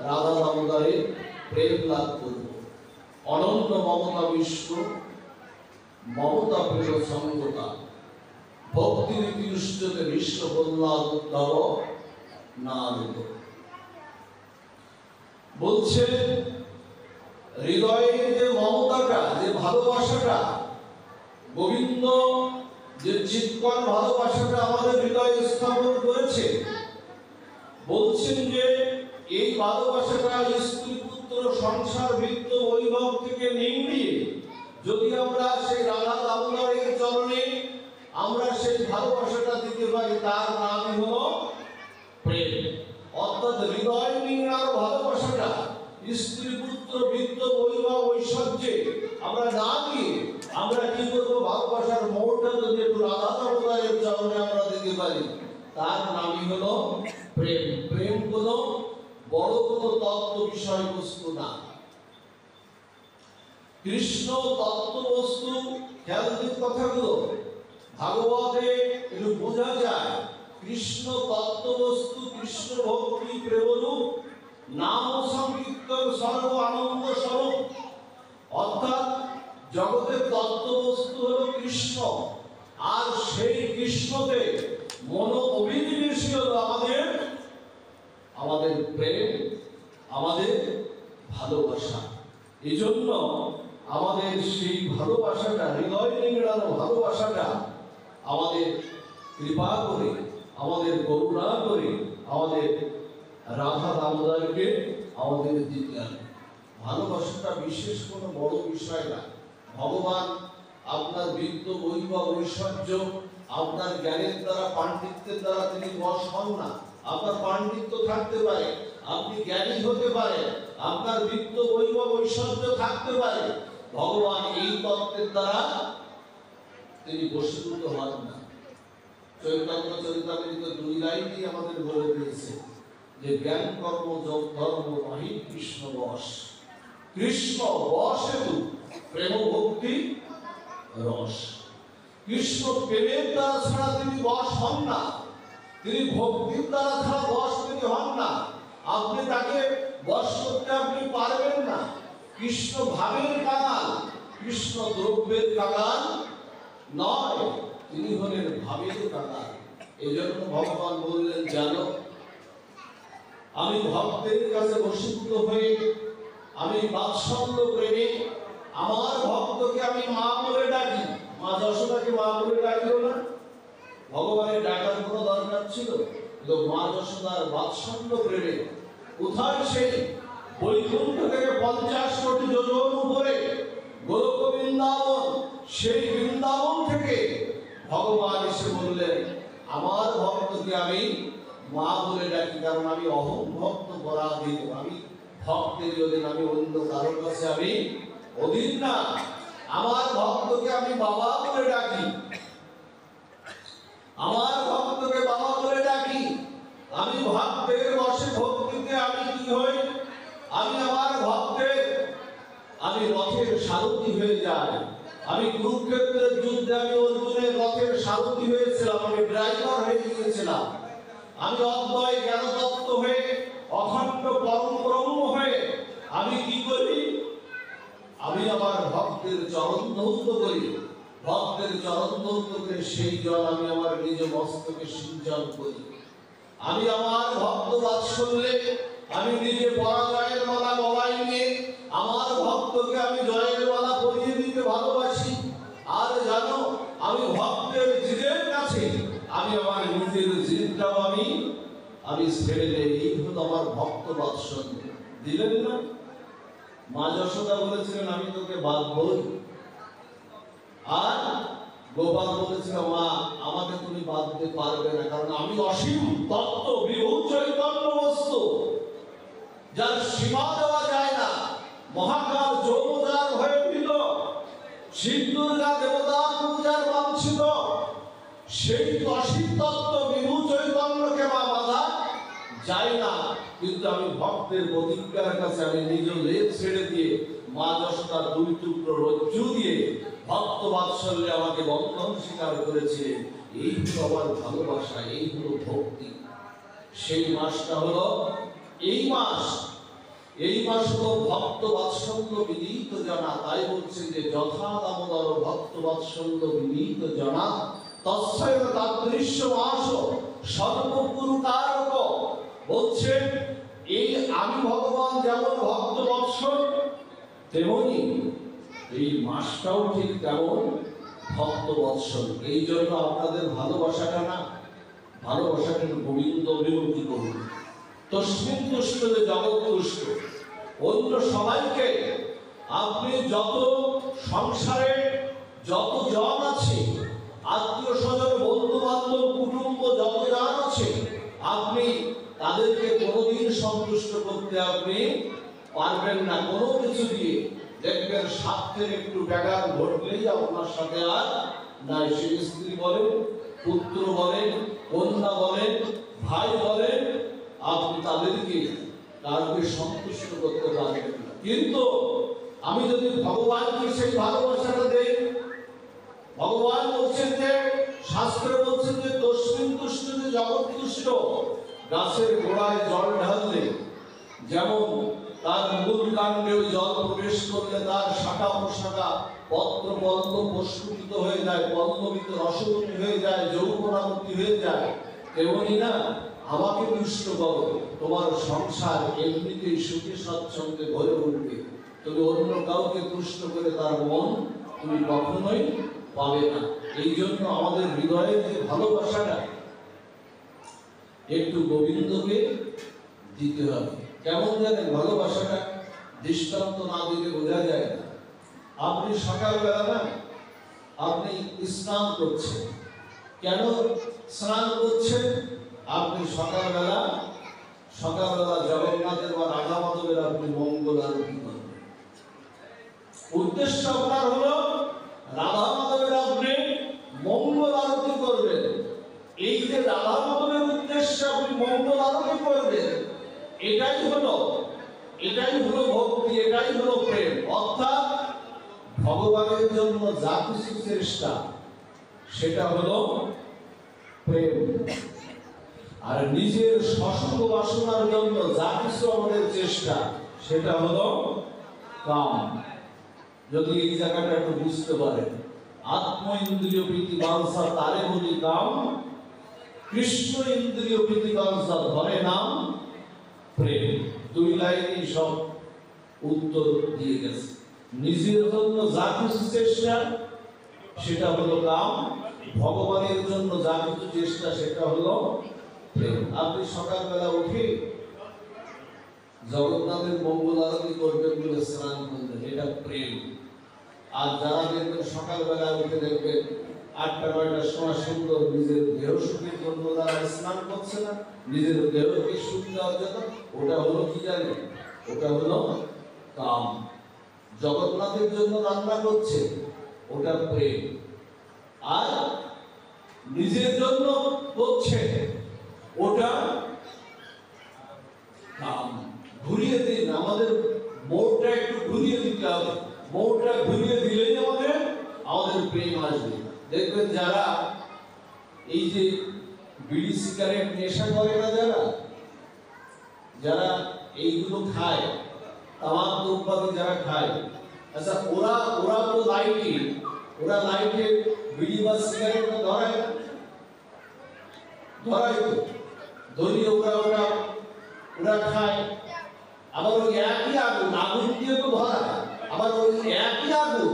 রাধা দামোদরের প্রেম লাভ করব। অনন্ত মমতা বিষ্ণু মমতা প্রিয় সঙ্গতা ভক্তি রীতি উচ্চতে বিশ্ব প্রহ্লাদ উদ্ধব নারদ। বলছে হৃদয়ের যে মমতাটা, যে ভালোবাসাটা, গোবিন্দ যে চিৎকর ভালোবাসাটা আমাদের হৃদয়ে স্থাপন করেছে, বলছেন যে এই ভালোবাসাটা স্ত্রী পুত্র সংসার বৃত্ত বৈভব থেকে নিংড়িয়ে যদি আমরা সেই রাধা দামোদরের চরণে আমরা সেই ভালোবাসাটা দিতে পারি, তার নামই হলো প্রেম। অর্থাৎ হৃদয় নিংড়ানো ভালোবাসাটা স্ত্রী পুত্র বৃত্ত বৈভব ঐশ্বর্যে আমরা না দিয়ে আমরা কি করবো, ভালোবাসার মোড়টা যদি একটু রাধা দামোদরের চরণে আমরা দিতে পারি, তার নামই হলো প্রেম। প্রেম কোনো বড় কোনো তত্ত্ব বিষয়বস্তু না। কৃষ্ণ তত্ত্ববস্তু, খেয়াল দিন কথাগুলো, ভাগবতে একটু বোঝা যায়। কৃষ্ণ তত্ত্ববস্তু, কৃষ্ণ ভক্তি প্রেমরূপ, নাম সংকীর্তন সর্ব আনন্দ স্বরূপ। অর্থাৎ জগতের তত্ত্ববস্তু হলো কৃষ্ণ, আর সেই কৃষ্ণতে মন অভিনিবেশী হলো আমাদের প্রেম, আমাদের ভালোবাসা। এই জন্য আমাদের সেই ভালোবাসাটা, হৃদয় নিংড়ানো ভালোবাসাটা আমাদের কৃপা করে, আমাদের করুণা করে আমাদের রাধা দামোদরকে আমাদের দিতে হবে। ভালোবাসাটা বিশেষ কোনো বড় বিষয় না। ভগবান আপনার বৃত্ত বৈভব ঐশ্বর্য, আপনার জ্ঞানের দ্বারা পাণ্ডিত্যের দ্বারা তিনি বশ হন না। আপনার পাণ্ডিত্য থাকতে পারে, আপনি জ্ঞানী হতে পারে, আপনার বৃত্ত বৈভব ঐশ্বর্য থাকতে পারে, ভগবান এই তত্ত্বের দ্বারা তিনি বশীভূত হন না। চৈতন্য চরিতামৃত 2 লাইনই আমাদের বলে দিয়েছে যে জ্ঞান কর্ম যোগ ধর্ম নহি কৃষ্ণ বশ। কৃষ্ণ বশ হেতু প্রেম ভক্তি রস। কৃষ্ণ প্রেমের দ্বারা ছাড়া তিনি বশ হন না, তিনি ভক্তির দ্বারা ছাড়া বশ তিনি হন না। আপনি তাকে বশ করতে আপনি পারবেন না। কৃষ্ণ ভাবের কাঙাল, কৃষ্ণ দ্রব্যের কাঙাল নয়, তিনি হলেন ভাবের কাঙাল। এই জন্য ভগবান বললেন, জানো আমি ভক্তের কাছে বশীভূত হয়ে আমি বাৎসল্য প্রেমে আমার ভক্তকে আমি মা বলে ডাকি। মা যশোদাকে মা বলে ডাকিও না, ভগবানের ডাকার কোনো দরকার ছিল? কিন্তু মা যশোদার বাৎসল্য প্রেমে কোথায় সেই বৈকুণ্ঠ থেকে 50 কোটি যোজন উপরে গোলক বৃন্দাবন, সেই বৃন্দাবন থেকে ভগবান এসে বললেন, আমার ভক্তকে আমি মা বলে ডাকি, কারণ আমি অহং ভক্ত পরাধীন, আমি ভক্তের অধীন, আমি অন্য কারোর কাছে আমি অধীন না। আমার ভক্তকে আমি বাবা বলে ডাকি, আমার ভক্তকে বাবা বলে ডাকি। আমি ভক্তের বশে ভক্তিতে আমি কি হই, আমি আমার ভক্তের আমি রথের সারথি হয়ে যাই। আমি কুরুক্ষেত্রের যুদ্ধে আমি অর্জুনের রথের সারথি হয়েছিলাম, আমি ড্রাইভার হয়ে গিয়েছিলাম। আমি অদ্বয় জ্ঞান তত্ত্ব হয়ে, অখণ্ড পরম ব্রহ্ম হয়ে আমি কি করি, আমি আমার ভক্তের চরণ ধৌত করি। ভক্তের চরণ ধৌত করে সেই জল আমি আমার নিজ মস্তকে সিঞ্চন করি। আমি আমার ভক্ত বাৎসল্যে আমি নিজে পরাজয়ের মালা গলায় নিয়ে আমার ভক্তকে আমি জয়ের মালা পরিয়ে দিতে ভালোবাসি। আর জানো, আমি ভক্তের জিদের কাছে আমি আমার নিজের জিদটাও আমি ছেড়ে দেই। এই হলো আমার ভক্ত বাৎসল্য। দিলেন না? মা যশোদা বলেছিলেন, আমি তোকে বাঁধবই। আর গোপাল বলেছিল, মা আমাকে তুমি বাঁধতে পারবে না, কারণ আমি অসীম তত্ত্ব বিভু চৈতন্য বস্তু, যার সীমা দেওয়া যায় না। মহাকাল যৌবদার ভয়ভীত, শিব দুর্গা দেবতা পূজার বাঞ্ছিত, সেই অসীম তত্ত্ব বিভু চৈতন্যকে মা বাধা যায় না। কিন্তু আমি ভক্তের প্রতিজ্ঞার কাছে আমি নিজ লেজ ছেড়ে দিয়ে মা যশোদার 2 টুকরো রজ্জু দিয়ে ভক্ত বাৎসল্যে আমাকে বন্ধন স্বীকার করেছিলেন। এই হলো আমার ভালোবাসা, এই হলো ভক্তি। সেই মাসটা হলো এই মাস, এই মাস হলো ভক্ত বাৎসল্য বিনীত জনা, তাই বলছে যে যথা দামোদর ভক্ত বাৎসল্য বিনীত জনা তস্মৈ তাদৃশ্য মাস সর্বপুরুকারক। বলছে এই আমি ভগবান যেমন ভক্ত বৎসল, তেমনি এই মাসটাও ঠিক তেমন ভক্ত বৎসল। এই জন্য আপনাদের ভালোবাসাটা না, ভালোবাসাটা গোবিন্দ অভিমুখী করুন। তস্মিন তুষ্ট জগৎ তুষ্ট। অন্য সবাইকে আপনি যত সংসারে যত জন আছে, আত্মীয় স্বজন বন্ধু বান্ধব কুটুম্ব যত জন আছে, আপনি তাদেরকে কোনোদিন সন্তুষ্ট করতে আপনি পারবেন না কোনো কিছু দিয়ে। দেখবেন স্বার্থের একটু ব্যাঘাত ঘটলেই আপনার সাথে আর নাই। সে স্ত্রী বলেন, পুত্র বলেন, কন্যা বলেন, ভাই বলেন, আপনি তাদেরকে কাউকে সন্তুষ্ট করতে পারবেন না। কিন্তু আমি যদি ভগবানকে সেই ভালোবাসাটা দেই, ভগবান বলছেন যে, শাস্ত্র বলছেন যে তস্মিন তুষ্ট জগৎ তুষ্ট। গাছের গোড়ায় জল ঢাললে যেমন তার মূল কাণ্ডে ওই জল প্রবেশ করলে তার শাখা প্রশাখা পত্র পল্লব প্রস্ফুটিত হয়ে যায়, পল্লবিত রসবতী হয়ে যায়, যৌবনাবতী হয়ে যায়, তেমনি না আমাকে তুষ্ট করো, তোমার সংসার এমনিতেই সুখে স্বচ্ছন্দে ভরে উঠবে। তুমি অন্য কাউকে তুষ্ট করে তার মন তুমি কখনোই পাবে না। এই জন্য আমাদের হৃদয়ে যে ভালোবাসাটা একটু গোবিন্দকে দিতে হবে। কেমন জানেন ভালোবাসাটা? দৃষ্টান্ত না দিলে বোঝা যায় না। আপনি সকালবেলা না আপনি স্নান করছেন, কেন স্নান করছেন? আপনি সকালবেলা জগন্নাথের বা রাধা মাধবের আপনি মঙ্গল আরতি করবেন। উদ্দেশ্য আপনার হলো রাধা মাধবের আপনি মঙ্গল আরতি করবেন। এই যে রাধা মাধবের উদ্দেশ্যে আপনি মঙ্গল আরতি করবেন, এটাই হলো ভক্তি, এটাই হলো প্রেম। অর্থাৎ ভগবানের জন্য যা কিছু চেষ্টা সেটা হলো প্রেম। আর নিজের সসঙ্গ বাসনার জন্য যা কিছু আমাদের চেষ্টা সেটা হলো কাম। যদি এই জায়গাটা একটু বুঝতে পারেন, আত্ম ইন্দ্রিয় প্রীতি বাঞ্ছা তারে বলি কাম, কৃষ্ণ ইন্দ্রিয় প্রীতি বাঞ্ছা ধরে নাম প্রেম। দুই লাইনই সব উত্তর দিয়ে গেছে। নিজের জন্য যা কিছু চেষ্টা সেটা হলো কাম, ভগবানের জন্য যা কিছু চেষ্টা সেটা হলো প্রেম। আপনি সকালবেলা উঠে জগন্নাথের মঙ্গল আরতি করবেন বলে স্নান করবেন, এটা প্রেম। আর যারা দেখবেন সকালবেলা উঠে দেখবেন 8টা-9টার সময় সুন্দর নিজের দেহ সুখের জন্য তারা স্নান করছে না, নিজের দেহকে সুখ দেওয়ার জন্য, ওটা হলো কি জানেন? ওটা হলো কাম। জগন্নাথের জন্য রান্না করছে, ওটা প্রেম। আর নিজের জন্য করছে, ওটা কাম। ঘুরিয়ে দিন, আমাদের মোড়টা একটু ঘুরিয়ে দিতে হবে। মোড়টা ঘুরিয়ে দিলেই আমাদের প্রেম আসবে। দেখবেন যারা এই যে বিড়ি সিগারেট নেশা করে না, যারা এইগুলো খায়, তামাক দ্রব্যাদি যারা খায়, আচ্ছা ওরা তো লাইটে বিড়ি বা সিগারেট ধরায় তো ধরিয়ে ওরা খায়। আবার ওই একই আগুন দিয়ে তো ধরায়, আবার ওই একই আগুন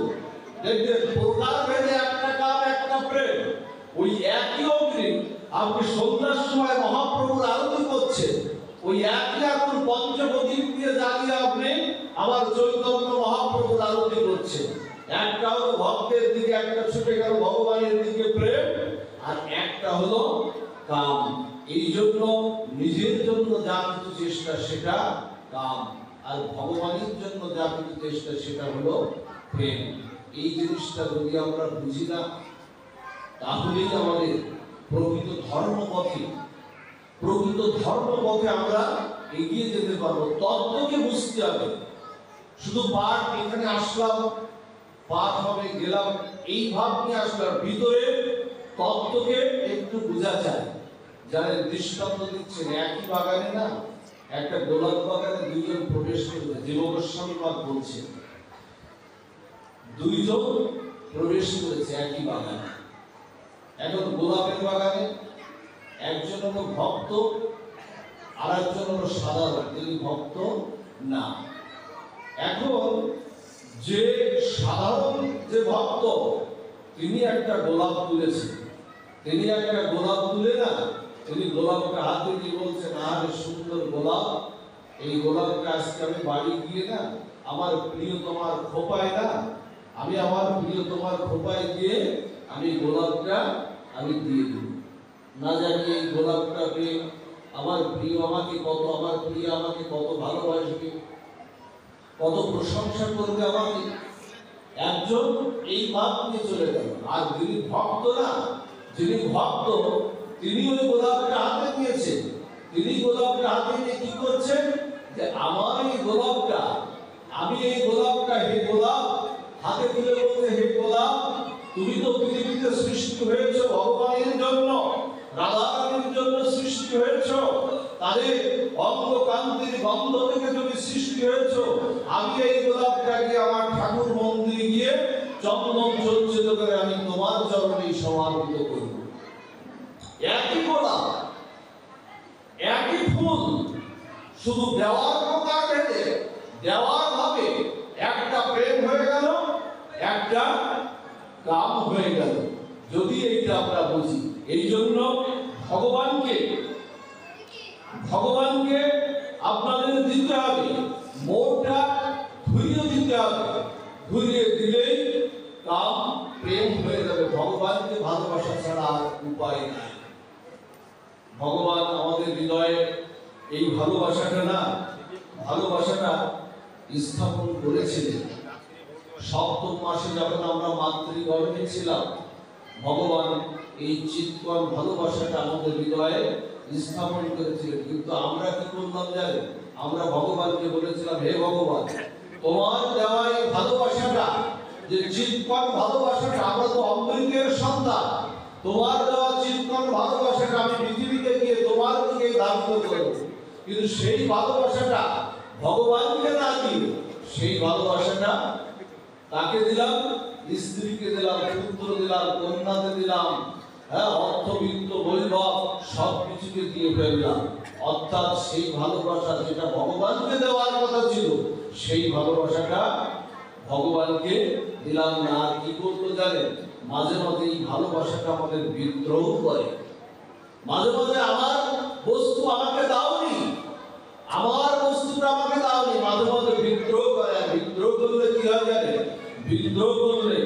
দেখবেন প্রকার ভেদে একটা কাম একটা প্রেম। ওই একই অগ্নি আপনি সন্ধ্যার সময় মহাপ্রভুর আরতি করছেন, ওই একই আগুন পঞ্চপ্রদীপ দিয়ে জ্বালিয়ে আপনি আমার চৈতন্য মহাপ্রভুর আরতি করছেন। একটা হলো ভক্তের দিকে, একটা ছুটে গেল ভগবানের দিকে প্রেম, আর একটা হলো কাম। এই জন্য নিজের জন্য যা কিছু চেষ্টা সেটা কাম, আর ভগবানের জন্য যা কিছু চেষ্টা সেটা হলো প্রেম। এই জিনিসটা যদি আমরা বুঝি না, তাহলেই আমাদের প্রকৃত ধর্মপথে আমরা এগিয়ে যেতে পারবো। তত্ত্বকে বুঝতে হবে। শুধু পাঠ এখানে আসলাম, পাঠ হবে গেলাম, এই ভাব নিয়ে আসলাম, ভিতরে তত্ত্বকে একটু বোঝা যায়। যারা দৃষ্টান্ত দিচ্ছেন, একই বাগানে না একটা গোলাপ বাগানে দুইজন প্রবেশ করেছে। জীবগোস্বামী পাদ বলছে দুইজন প্রবেশ করেছে একই বাগানে। এখন গোলাপের বাগানে একজন হলো ভক্ত আর একজন হলো সাধারণ, তিনি ভক্ত না। এখন যে সাধারণ যে ভক্ত তিনি একটা গোলাপ তুলেছেন, তিনি একটা গোলাপ তুলে না তিনি গোলাপটা হাতে দিয়ে বলছেন, আরে সুন্দর গোলাপ, এই গোলাপটা আজকে আমি বাড়ি গিয়ে না আমার প্রিয় তোমার খোপায় না, আমি আমার প্রিয় তোমার খোপায় দিয়ে আমি গোলাপটা আমি দিয়ে দেব। না জানি এই গোলাপটা পেয়ে আমার প্রিয় আমাকে কত, আমার প্রিয় আমাকে কত ভালোবাসবে, কত প্রশংসা করবে আমাকে। একজন এই ভাব নিয়ে চলে গেল। আর যিনি ভক্ত না, যিনি ভক্ত তিনি ওই গোলাপটা হাতে নিয়েছেন। তিনি গোলাপটা হাতে নিয়ে কি করছেন, যে আমার এই গোলাপটা, আমি এই গোলাপটা, হে গোলাপ, হাতে তুলে বলতে, হে গোলাপ, তুমি তো পৃথিবীতে সৃষ্টি হয়েছো ভগবানের জন্য, রাধারানীর জন্য সৃষ্টি হয়েছো, তাদের অঙ্গ কান্তির গন্ধ থেকে তুমি সৃষ্টি হয়েছো। আমি এই গোলাপটাকে আমার ঠাকুর মন্দিরে গিয়ে চন্দন চর্চিত করে আমি তোমার চরণে সমর্পিত করব। একই গোলাপ, একই ফুল, শুধু দেওয়ার প্রকার ভেদে, দেওয়ার ভাবে একটা প্রেম হয়ে গেল, একটা কাম হয়ে গেল। যদি এইটা আমরা বুঝি, এই জন্য ভগবানকে আপনাদের দিতে হবে, মোড়টা ঘুরিয়ে দিতে হবে। ঘুরিয়ে দিলেই কাম প্রেম হয়ে যাবে। ভগবানকে ভালোবাসা ছাড়া আর উপায় নাই। ভগবান আমাদের হৃদয়ে এই ভালোবাসাটা না, ভালোবাসাটা স্থাপন করেছিলেন। সপ্তম মাসে যখন আমরা মাতৃগর্ভে ছিলাম, ভগবান এই চিৎকন ভালোবাসাটা আমাদের হৃদয়ে স্থাপন করেছিলেন। কিন্তু আমরা কি করলাম জানেন? আমরা ভগবানকে বলেছিলাম, হে ভগবান, তোমার দেওয়া এই ভালোবাসাটা, যে চিৎকন ভালোবাসাটা, আমরা তো অমৃতের সন্তান, তোমার দেওয়া চিৎকন ভালোবাসাটা আমি পৃথিবীতে গিয়ে তোমার দিকে ধাবিত করব। কিন্তু সেই ভালোবাসাটা ভগবানকে না দিয়ে সেই ভালোবাসাটা তাকে দিলাম, স্ত্রীকে দিলাম, পুত্র দিলাম, কন্যাকে দিলাম, অর্থবিত্ত বৈভব সব কিছুকে দিয়ে ফেললাম। অর্থাৎ সেই ভালোবাসা যেটা ভগবানকে দেওয়ার কথা ছিল, সেই ভালোবাসাটা ভগবানকে দিলাম না। আর কি করতে জানেন? মাঝে মাঝে এই ভালোবাসাটা আমাদের বিদ্রোহ করে। মাঝে মাঝে আমার বস্তু আমাকে দাওনি, আমার বস্তুটা আমাকে দাওনি, মাঝে মাঝে বিদ্রোহ করে। বিদ্রোহ করলে কি হয় জানেন? বিদ্রোহ করলে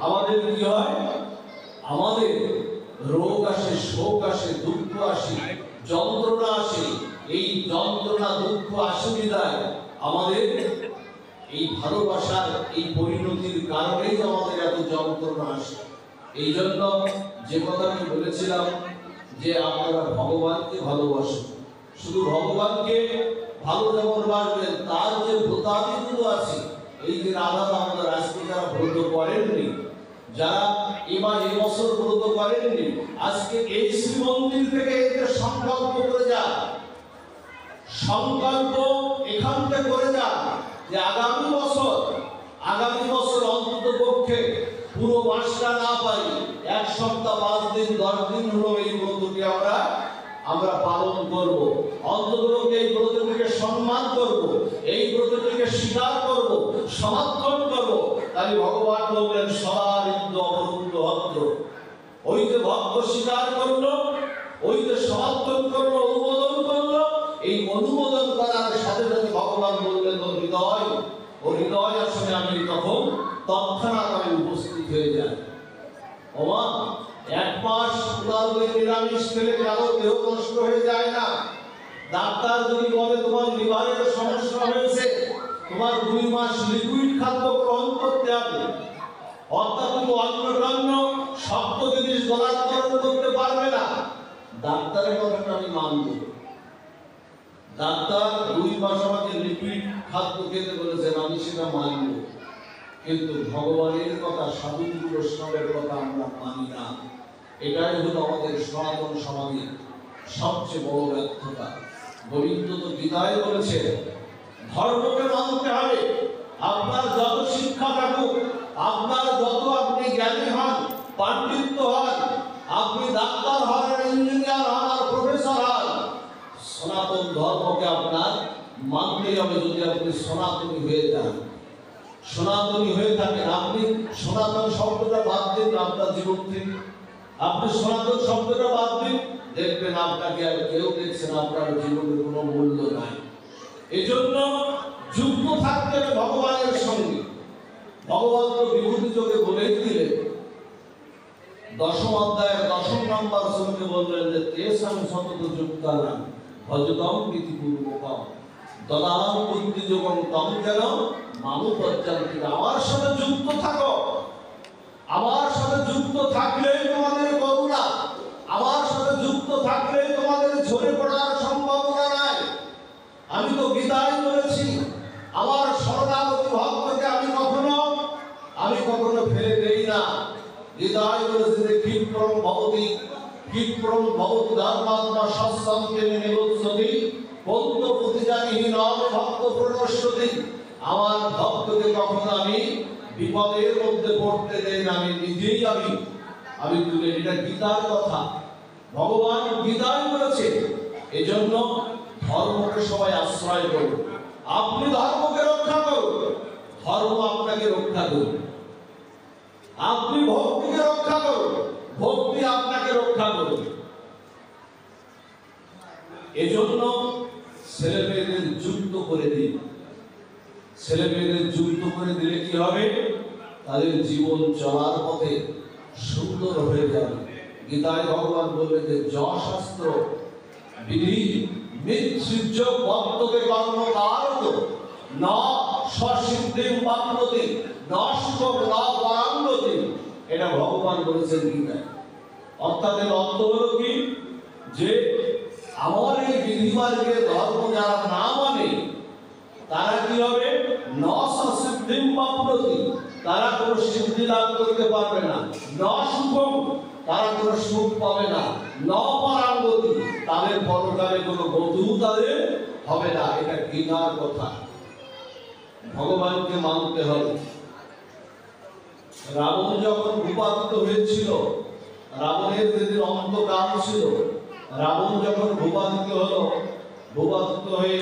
আমাদের কি হয়? আমাদের রোগ আসে, শোক আসে, দুঃখ আসে, যন্ত্রণা আসে। এই যন্ত্রণা দুঃখ আসে বিদায় আমাদের এই ভালোবাসার এই পরিণতির কারণেই আমাদের এত যন্ত্রণা আসে। এই জন্য যে কথা আমি বলেছিলাম যে আপনারা ভগবানকে ভালোবাসুন। শুধু ভগবানকে ভালো যেমন বাসবেন, তার যে ব্রতাদিগুলো আছে, এই যে রাধা দামোদর আজকে যারা ব্রত করেননি, যারা এবছর ব্রত করেননি, আজকে এই শ্রীমন্দির থেকে এদের সংকল্প করে যান, সংকল্প এখান থেকে করে যান যে আগামী বছর অন্তত পক্ষে পুরো মাসটা না পাই, 1 সপ্তাহ 5 দিন 10 দিন হলো এই ব্রতটি আমরা পালন করব। অন্তত এই ব্রতটিকে সম্মান করব, এই ব্রতটিকে স্বীকার করব, সমর্থন করব। তাই ভগবান বললেন, সদারিন্দ অবরুদ্ধ ভক্ত। ওই যে ভক্ত স্বীকার করলো, ওই যে সমর্থন করলো, অনুমোদন করলো, এই অনুমোদন করার সাথে সাথে ভগবান বললেন, ও হৃদয় আসলে আমি তখন তৎক্ষণাৎ আমি উপস্থিত হয়ে যাই। ওমা 1 মাস উদারলে নিরামিষ খেলে কারো দেহ নষ্ট হয়ে যায় না। ডাক্তার যদি বলে তোমার লিভারের সমস্যা হয়েছে, তোমার 2 মাস লিকুইড খাদ্য গ্রহণ করতে হবে। অর্থাৎ তুমি অন্নজন্য শক্ত জিনিস গলাধকরণ করতে পারবে না। ডাক্তারের কথাটা আমি মানব। ডাক্তার 2 মাস আমাকে লিকুইড খাদ্য খেতে বলেছেন, আমি সেটা মানব। কিন্তু ভগবানের কথা, সাধু বৈষ্ণবের কথা আমরা মানি না। এটাই হলো আমাদের সনাতন সমাজের সবচেয়ে বড় ব্যর্থতা। গোবিন্দ তো গীতায় বলেছে, ধর্মকে মানতে হবে। আপনার যত শিক্ষা থাকুক, আপনার যত আপনি জ্ঞানী হন, পাণ্ডিত্য হন, আপনি ডাক্তার হন, ইঞ্জিনিয়ার হন, আর প্রফেসর হন, সনাতন ধর্মকে আপনার মানতেই হবে। যদি আপনি সনাতনী হয়ে যান, সনাতনী হয়ে থাকেন, আপনি সনাতন শব্দটা বাদ দিন আপনার জীবন থেকে, আপনি সনাতন শব্দটা বাদ দিন, দেখবেন আপনাকে আর কেউ দেখছে না, আপনার জীবনের কোনো মূল্য নাই। এই জন্য যুক্ত থাকতে হবে ভগবানের সঙ্গে। ভগবান তো বিভূতি যোগে বলে দিলেন, দশম অধ্যায়ের 10 নম্বর শ্লোকে বললেন যে তেষাং সতত যুক্তানাং ভজতং প্রীতিপূর্বকং দদাং বুদ্ধি যোগং তং যেন মানুপজ্জান্তি। আমার সাথে যুক্ত থাকো, আমার সাথে যুক্ত থাকলেই তোমাদের করুণা, আমার সাথে যুক্ত থাকলেই তোমাদের ঝরে পড়ার সম্ভাবনা নাই। আমি তো গীতায় বলেছি, আমার শরণাগত ভক্তকে আমি কখনো ফেলে দেই না। গীতায় বলেছে যে ক্ষিপ্রম ভবতি ধর্মাত্মা সৎসঙ্গে নিবুদ্ধতি বন্ধু প্রতিজানিহীন ভক্ত প্রণশ্যতি। আমার ভক্তকে কখনো আমি বিপদের মধ্যে পড়তে দেই না, আমি নিজেই আমি তুলে। এটা গীতার কথা, ভগবান গীতায় বলেছে। এই জন্য ধর্মকে সবাই আশ্রয় করুন। আপনি ধর্মকে রক্ষা করুন, ধর্ম আপনাকে রক্ষা করুন। আপনি ভক্তিকে রক্ষা করুন, ভক্তি আপনাকে রক্ষা করুন। এজন্য ছেলে মেয়েদের যুক্ত করে দিন। ছেলে মেয়েদের যুক্ত করে দিলে কি হবে? তাদের জীবন চলার পথে সুন্দর হয়ে যাবে। গীতায় ভগবান বললেন যে যশাস্ত্র বিধি মৃৎসূর্য বক্তব্যে কর্মকারত না সসিদ্ধিম বাপ্নতি না সুখম না পরাঙ্গতি। এটা ভগবান বলেছেন গীতায়। অর্থাৎ এর অর্থ হলো কি, যে আমার এই বিধিমার্গের ধর্ম যারা না মানে তারা কি হবে? না সসিদ্ধিম বাপ্নতি, তারা কোনো সিদ্ধি লাভ করতে পারবে না। না সুখম, তারা কোনো সুখ পাবে না। না পরাঙ্গতি, তাদের পরকালে কোনো বধূ তাদের হবে না। এটা গীতার কথা, ভগবানকে মানতে হবে। রাবণ যখন ভূপাতিত হয়েছিল, রাবণের যেদিন অন্তকাল ছিল, রাবণ যখন ভূপাতিত হলো, ভূপাতিত হয়ে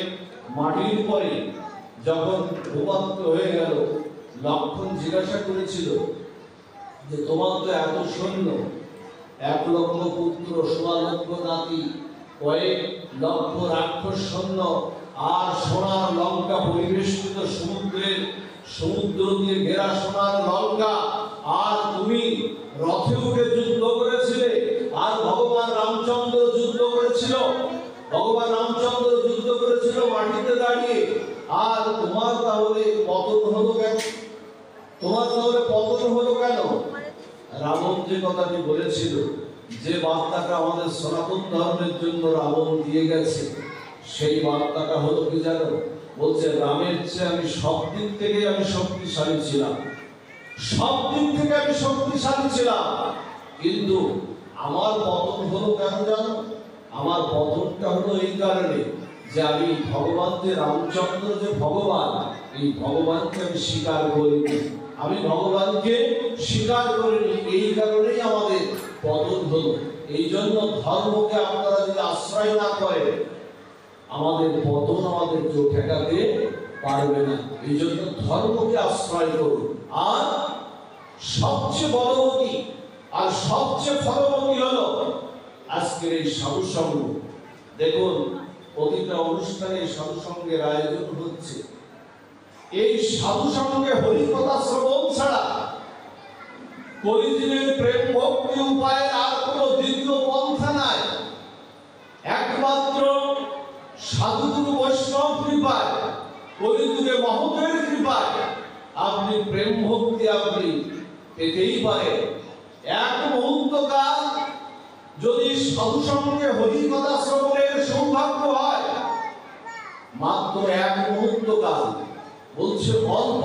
মাটির পরে যখন ভূপাতিত হয়ে গেল, লক্ষণ জিজ্ঞাসা করেছিল যে তোমার তো এত সৈন্য, 1 লক্ষ পুত্র, 16 লক্ষ নাতি, কয়েক লক্ষ রাক্ষস সৈন্য, আর সোনার লঙ্কা পরিবেষ্টিত সমুদ্র দিয়ে ঘেরা সোনার লঙ্কা, আর তুমি রথে উঠে যুদ্ধ করেছিলে, আর ভগবান রামচন্দ্র যুদ্ধ করেছিল, মাটিতে দাঁড়িয়ে, আর তোমার তাহলে পতন হলো কেন? রাবণ যে কথাটি বলেছিল, যে বার্তাটা আমাদের সনাতন ধর্মের জন্য রাবণ দিয়ে গেছে, সেই বার্তাটা হলো কি জানো? বলছে রামের চেয়ে আমি সব দিক থেকে শক্তিশালী ছিলাম, কিন্তু আমার পতন হলো কেন জানো? আমার পতনটা হলো এই কারণে যে আমি ভগবান, যে রামচন্দ্র যে ভগবান, এই ভগবানকে আমি স্বীকার করিনি, আমি ভগবানকে স্বীকার করিনি, এই কারণেই আমাদের পতন হলো। এই জন্য ধর্মকে আপনারা যদি আশ্রয় না করেন, আমাদের পতন আমাদের কেউ ঠেকাতে পারবে না। এই জন্য ধর্মকে আশ্রয় করুন। আর সবচেয়ে বলবতী আর সবচেয়ে ফলবতী হলো আজকের এই সাধু সঙ্গ। দেখুন, প্রতিটা অনুষ্ঠানে সাধু সঙ্গের আয়োজন হচ্ছে। এই সাধু সঙ্গে হরিকথা শ্রবণ ছাড়া কলিযুগের প্রেম ভক্তি উপায়ের আর কোনো দ্বিতীয় পন্থা নাই। একমাত্র সাধুগুরু বৈষ্ণব কৃপায়, কলিযুগে মহতের কৃপায় আপনি প্রেম ভক্তি আপনি পেতেই পারেন। এক মুহূর্তকাল যদি সাধু সঙ্গে হরিকথা শ্রবণের সৌভাগ্য হয়, মাত্র 1 মুহূর্তকাল, বলছে অল্প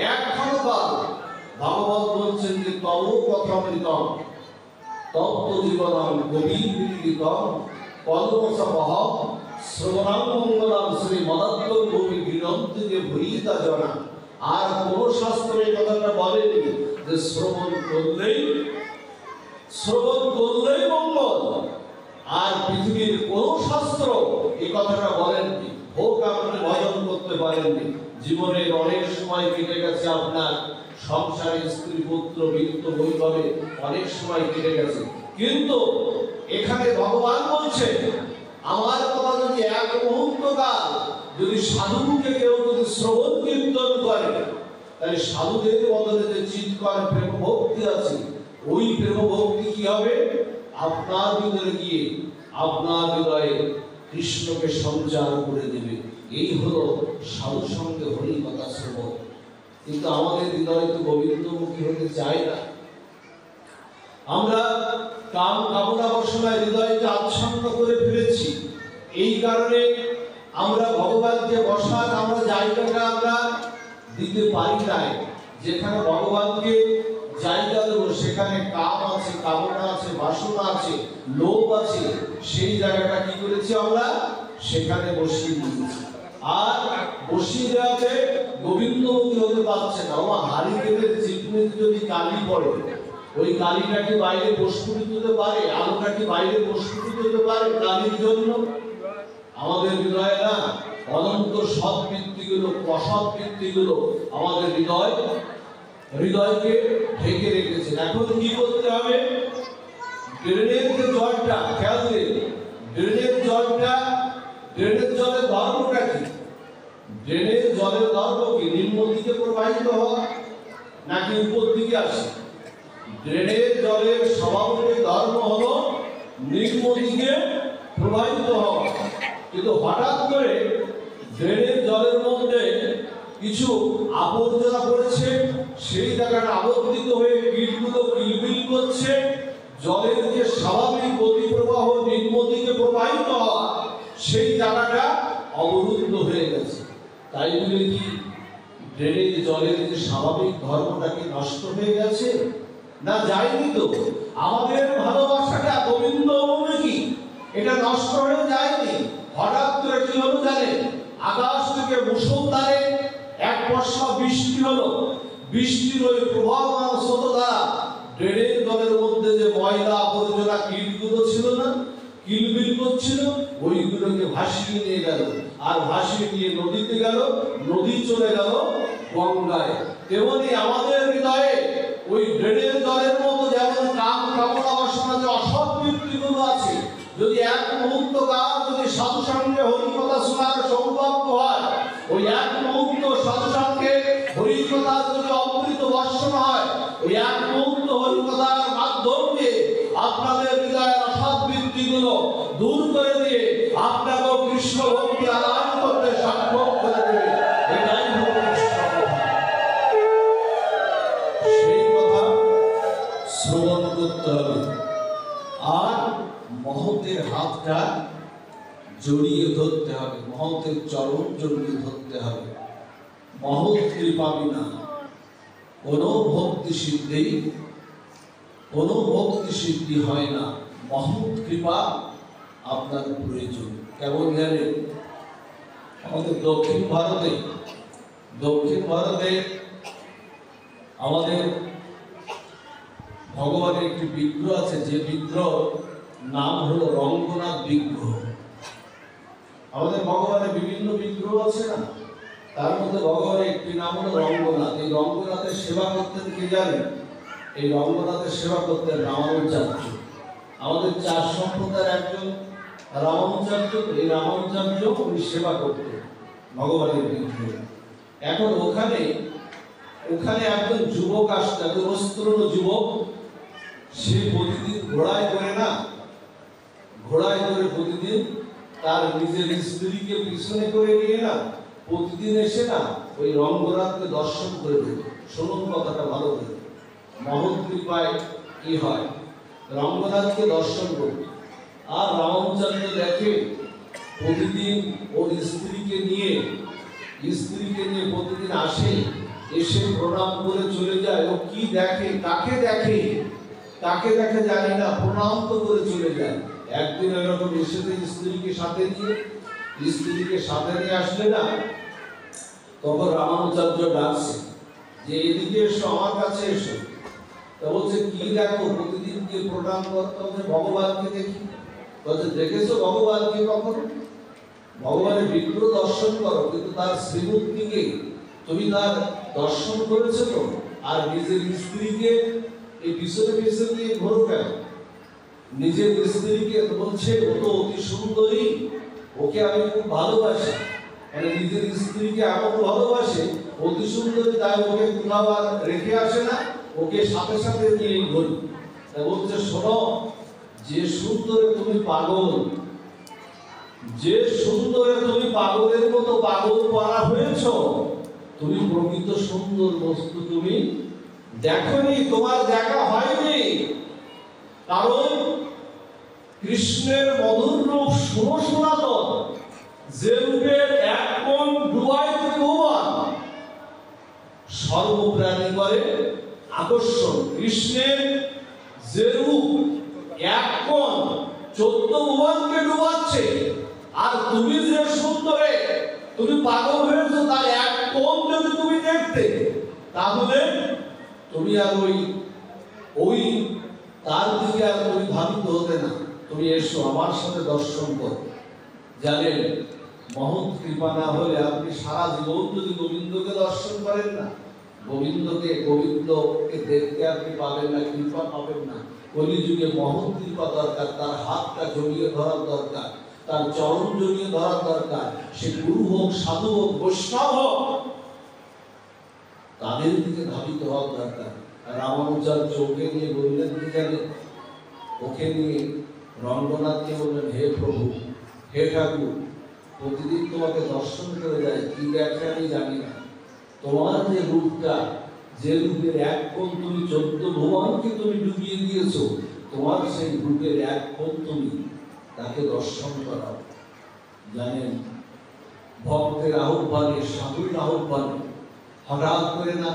1 ক্ষণকাল, ভগবান বলছেন যে তব কথামৃতম তত্ত্ব জীবনম গভীরীতম কলমসপহম শ্রবণাং মঙ্গলম শ্রী মদত্ত গোপী বিনো যন্ত্রকে ভরিতা জনা। আর কোন শাস্ত্রে এই কথাটা বলেনি যে শ্রবণ করলেই মঙ্গল। আর পৃথিবীর কোন শাস্ত্র এই কথাটা বলেননি হোক আপনি ভজন করতে পারেননি। জীবনের অনেক সময় কেটে গেছে আপনার সংসারে, স্ত্রী পুত্র বিত্ত বৈভবে অনেক সময় কেটে গেছে, কিন্তু এখানে ভগবান বলছে আমার কথা যদি এক মুহূর্ত কাল যদি সাধুকে কেউ যদি শ্রবণ কীর্তন করে, তাহলে সাধুদের বদলে যে চিৎকার প্রেম ভক্তি আছে, ওই প্রেম ভক্তি কি হবে? আপনার ভিতরে গিয়ে আপনার হৃদয়ে কৃষ্ণকে সঞ্চার করে দেবে। এই হলো সাধু সঙ্গে হরি কথা শ্রবণ। কিন্তু আমাদের হৃদয় তো গোবিন্দমুখী হতে চায় না। আমরা কাম কামনা বাসনায় হৃদয়কে আচ্ছন্ন করে ফেলেছি। এই কারণে আমরা ভগবানকে বসার আমরা জায়গাটা আমরা দিতে পারি নাই। যেখানে ভগবানকে জায়গা দেবো সেখানে কাম আছে, কামনা আছে, বাসনা আছে, লোভ আছে। সেই জায়গাটা কি করেছি আমরা? সেখানে বসিয়ে দিয়েছি। আর বসিয়ে দেওয়াতে গোবিন্দমুখী হতে পারছে না। ও হারিকেনের চিকনিতে যদি কালি পড়ে, ওই কালিটা কি বাইরে প্রস্ফুটিত হতে পারে? আলোটা কি বাইরে প্রস্ফুটিত হতে পারে কালির জন্য? আমাদের হৃদয়ে না অনন্ত সৎ বৃত্তিগুলো, অসৎ বৃত্তিগুলো আমাদের হৃদয়কে ঢেকে রেখেছে। এখন কি করতে হবে? ড্রেনের যে জলটা, খেয়াল দিন, ড্রেনের জলের ধর্মটা কি? ড্রেনের জলের ধর্ম কি? নিম্ন দিকে প্রবাহিত হওয়া নাকি উপর দিকে আসে? ড্রেনের জলের স্বাভাবিক ধর্ম হলো নিম্ন দিকে প্রবাহিত হওয়া। কিন্তু হঠাৎ করে ড্রেনের জলের মধ্যে কিছু আবর্জনা পড়েছে, সেই জায়গাটা আবর্তিত হয়ে কীটগুলো কিলবিল করছে। জলের যে স্বাভাবিক গতি প্রবাহ নিম্ন দিকে প্রবাহিত হওয়া, সেই জায়গাটা অবরুদ্ধ হয়ে গেছে। তাই বলে কি ড্রেনের জলের যে স্বাভাবিক ধর্মটা কি নষ্ট হয়ে গেছে? না, যায়নি তো। আমাদের ভালোবাসাটা গোবিন্দমুখী, এটা নষ্ট হয়ে যায়নি। হঠাৎ করে কি হলো জানেন? আকাশ থেকে মুষলধারে এক বর্ষা বৃষ্টি হলো। বৃষ্টির ওই প্রবাহমান স্রোত দ্বারা ড্রেনের জলের মধ্যে যে ময়লা আবর্জনা কীটগুলো ছিল না, কিলবিল করছিল, ওইগুলোকে ভাসিয়ে নিয়ে গেল। আর ভাসিয়ে নিয়ে নদীতে গেল, নদী চলে গেল গঙ্গায়। তেমনি আমাদের হৃদয়ে ওই ড্রেনের জলের মতো যেমন কাম কামনা বাসনা যে অসৎ বৃত্তিগুলো আছে, যদি এক মুহূর্ত কাল যদি সাধু সঙ্গে হরি কথা শোনার সৌভাগ্য হয়, ওই এক মুহূর্ত সাধু সঙ্গে হরি কথা যদি অমৃত বর্ষণ হয়, ওই এক মুহূর্ত হরি কথার মাধ্যম দিয়ে আপনাদের হৃদয়ের অসৎ বৃত্তিগুলো দূর করে দিয়ে আপনাকে কৃষ্ণ ভক্তি আদান করতে সক্ষম করে দেবে। এটাই হলো কৃষ্ণ কথা। সেই কথা শ্রবণ করতে হবে। আর মহতের হাতটা জড়িয়ে ধরতে হবে, মহতের চরণ জড়িয়ে ধরতে হবে। মহৎ কৃপা বিনা কোনো ভক্তি সিদ্ধি হয় না। মহৎ কৃপা আপনার প্রয়োজন। কেমন জানেন? আমাদের দক্ষিণ ভারতে আমাদের ভগবানের একটি বিগ্রহ আছে, যে বিগ্রহ নাম হলো রঙ্গনাথ বিগ্রহ। আমাদের ভগবানের বিভিন্ন বিগ্রহ আছে না, তার মধ্যে ভগবানের একটি নাম হলো রঙ্গনাথ। এই রঙ্গনাথের সেবা করতেন কে জানেন? এই রঙ্গনাথের সেবা করতেন রামানুজাচার্য। আমাদের চার সম্প্রদায়ের একজন রামানুজাচার্য। এই রামানুজাচার্য উনি সেবা করতেন ভগবানের বিগ্রহ। এখন ওখানে একজন যুবক আসতো, একজন অস্ত্রণ যুবক। সে প্রতিদিন ঘোড়ায় করে প্রতিদিন তার নিজের স্ত্রীকে পিছনে করে নিয়ে না প্রতিদিন এসে না ওই রঙ্গনাথকে দর্শন করে দেবে। শুনুন কথাটা ভালো করে। মহৎ কৃপায় কি হয়? রঙ্গনাথকে দর্শন করবে। আর রামানুজাচার্য দেখে প্রতিদিন ওর স্ত্রীকে নিয়ে প্রতিদিন আসে, এসে প্রণাম করে চলে যায়। ও কি দেখে, কাকে দেখে জানি না, প্রণাম তো করে চলে যায়। একদিন এরকম এসেছে স্ত্রীকে সাথে নিয়ে আসলে না তখন রামানুজাচার্য ডাকছে যে এদিকে এসো, আমার কাছে এসো। তা বলছে কি দেখো? প্রতিদিন কি প্রণাম করতে হবে? ভগবানকে দেখি। বলছে দেখেছো ভগবানকে কখনো? ভগবানের বিগ্রহ দর্শন করো, কিন্তু তার শ্রীমূর্তিকে তুমি তার দর্শন করেছো তো? আর নিজের স্ত্রীকে এই পিছনে পিছনে দিয়ে ঘোরো কেন? নিজের স্ত্রীকে বলছে ও তো অতি সুন্দরী, ওকে আমি খুব ভালোবাসি। মানে নিজের স্ত্রীকে এমন ভালোবাসে, অতি সুন্দরী, তাই ওকে কোথাও আর রেখে আসে না, ওকে সাথে সাথে নিয়ে ঘুরি। তা বলছে শোনো, যে সুন্দরে তুমি পাগল, যে সুন্দরে তুমি পাগলের মতো পাগল করা হয়েছ, তুমি প্রকৃত সুন্দর বস্তু তুমি দেখোনি, তোমার দেখা হয়নি। কারণ কৃষ্ণের মধুর রূপ শুনো সনাতন, যে রূপের এক কোণ ডুবাই ত্রিভুবন, সর্বপ্রাণী করে আকর্ষণ। কৃষ্ণের যে রূপ এক কোণ 14 ভুবনকে ডুবাচ্ছে, আর তুমি যে সুন্দরে তুমি পাগল হয়েছো, তার এক কোণ যদি তুমি দেখতে, তাহলে তুমি আর ওই তার দিকে আর তুমি ধাবিত হতে না। তুমি এসো, আমার সাথে দর্শন করো। জানেন, মহৎ কৃপা না হলে আপনি সারা জীবন যদি গোবিন্দকে দর্শন করেন না, গোবিন্দকে দেখতে আপনি পাবেন না, কৃপা পাবেন না। কলিযুগে মহৎ কৃপা দরকার, তার হাতটা জড়িয়ে ধরার দরকার, তার চরণ জড়িয়ে ধরার দরকার। সে গুরু হোক, সাধু হোক, বৈষ্ণব হোক, তাদের দিকে ধাবিত হওয়ার দরকার। রামানুজাচার্য ওকে নিয়ে বললেন কি জানেন? ওকে নিয়ে রঙ্গনাথকে বললেন, হে প্রভু, হে ঠাকুর, প্রতিদিন তোমাকে দর্শন করে যায়, কি দেখে আমি জানি না। তোমার যে রূপটা, যে রূপের এক কোণ তুমি 14 ভুবনকে তুমি ডুবিয়ে দিয়েছো, তোমার সেই রূপের এক কোণ তুমি তাকে দর্শন করাও। জানেন, ভক্তের আহ্বানে, সাধুর আহ্বানে হঠাৎ করে না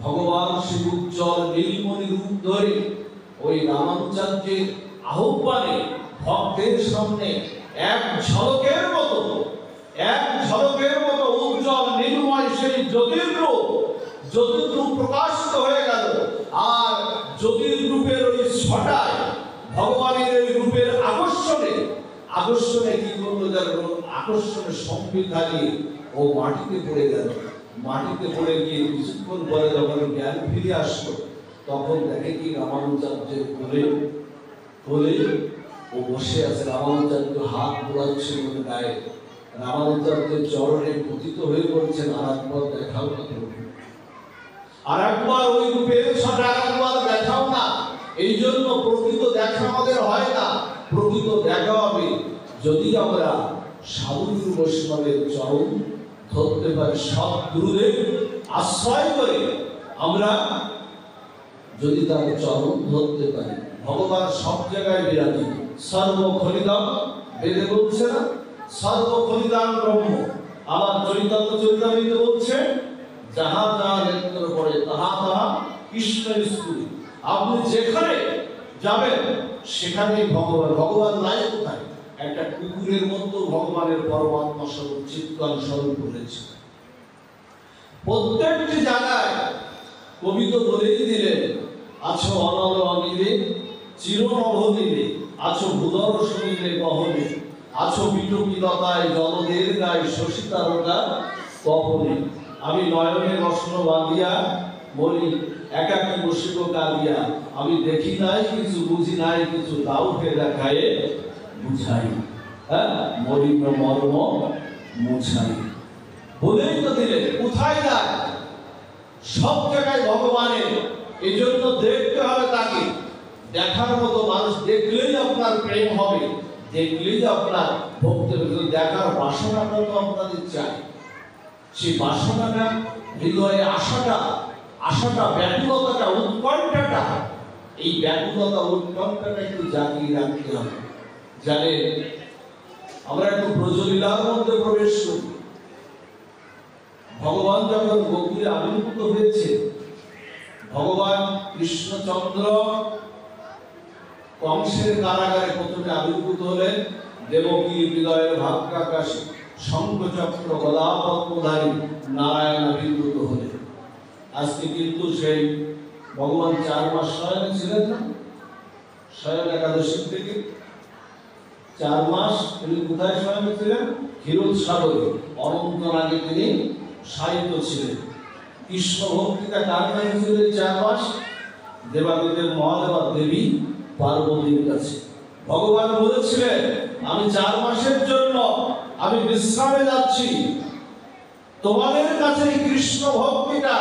ভগবান সেই উজ্জ্বল নীলমণি রূপ ধরে ওই রামানুজাচার্যের আহ্বানে ভক্তের সামনে এক ঝলকের মতো উজ্জ্বল নীলময় সেই জ্যোতির্রূপ প্রকাশিত হয়ে গেল। আর জ্যোতির্রূপের ওই ছটায় ভগবানের ওই রূপের আকর্ষণে কি করলো জানো? আকর্ষণে সম্বিত হারিয়ে ও মাটিতে পড়ে গেল। মাটিতে পড়ে গিয়ে কিছুক্ষণ পরে যখন জ্ঞান ফিরে আসলো, তখন দেখে কি রামানুজাচার্যের কোলে ও বসে আছে। রামানুজাচার্য হাত বোলাচ্ছিল গায়ে, রামানুজাচার্যের চরণে পতিত হয়ে পড়ছেন, আর একবার দেখাও না প্রভু, আর একবার ওই রূপের সাথে আর একবার দেখাও না। এই জন্য প্রকৃত দেখা আমাদের হয় না। প্রকৃত দেখা হবে যদি আমরা সাধু বৈষ্ণবের চরণ ধরতে পারি, সব গুরুদেব আশ্রয় করে আমরা যদি তার চরণ ধরতে পারি। ভগবান সব জায়গায় বিরাজিত, সর্বখলিদম, বেদে বলছে না, সর্বখলিদান ব্রহ্ম। আবার চৈতন্য চরিতামৃতে বলছে, যাহা যাহা নেত্র পড়ে তাহা তাহা কৃষ্ণের স্তুতি। আপনি যেখানে যাবেন সেখানেই ভগবান নাই কোথায়? একটা কুকুরের মধ্যে ভগবানের পরমাত্মা স্বরূপ, চিৎকার স্বরূপ রয়েছে প্রত্যেকটি জায়গায়। কবি তো বলেই দিলেন, আছো অনল অনিলে, চিরনভ নীলে, আছো ভূদর শরীরে গহনে, আছো বিটকিলতায় জলদের গায়ে, শশী তারকা কপনে। আমি নয়নে রসন বাঁধিয়া বলি, একাকী বসিব কাঁদিয়া, আমি দেখি নাই কিছু, বুঝি নাই কিছু, দাও হে দেখায়ে বুঝাই, হ্যাঁ, মলিন মর্ম মুছাই। বলেই তো দিলেন, কোথায় যায়? সব জায়গায় ভগবানের। এই জন্য দেখতে হবে তাকে। দেখার মতো মানুষ দেখলেই আপনার প্রেম হবে, দেখলেই আপনার ভক্তি হবে। দেখার বাসনাটা তো আপনাদের চাই। সেই বাসনাটা, হৃদয়ে আশাটা, ব্যাকুলতাটা, উৎকণ্ঠাটা, এই ব্যাকুলতা উৎকণ্ঠাটা একটু জাগিয়ে রাখতে হবে। জানেন, আমরা একটু ব্রজলীলার মধ্যে প্রবেশ করি। ভগবান যখন গোকুলে আবির্ভূত হয়েছে, ভগবান কৃষ্ণচন্দ্র কংসের কারাগারে প্রথমে আবির্ভূত হলেন। দেবকী হৃদয়ের ভাগ্যাকাশে শঙ্খচক্র গদা পদ্মধারী নারায়ণ আবির্ভূত হলেন। আজকে কিন্তু সেই ভগবান 4 মাস শয়নে ছিলেন না, শয়ন একাদশী থেকে 4 মাস তিনি কোথায় শয়নে ছিলেন? ক্ষীরোদসাগরে অনন্ত নাগে তিনি শায়িত ছিলেন। কৃষ্ণ ভক্তিটা কার কাছে ছিল 4 মাস? দেবাদেবের মহাদেবা দেবী পার্বতীর কাছে। ভগবান বলেছিলেন আমি 4 মাসের জন্য আমি বিশ্রামে যাচ্ছি, তোমাদের কাছে কৃষ্ণ ভক্তিটা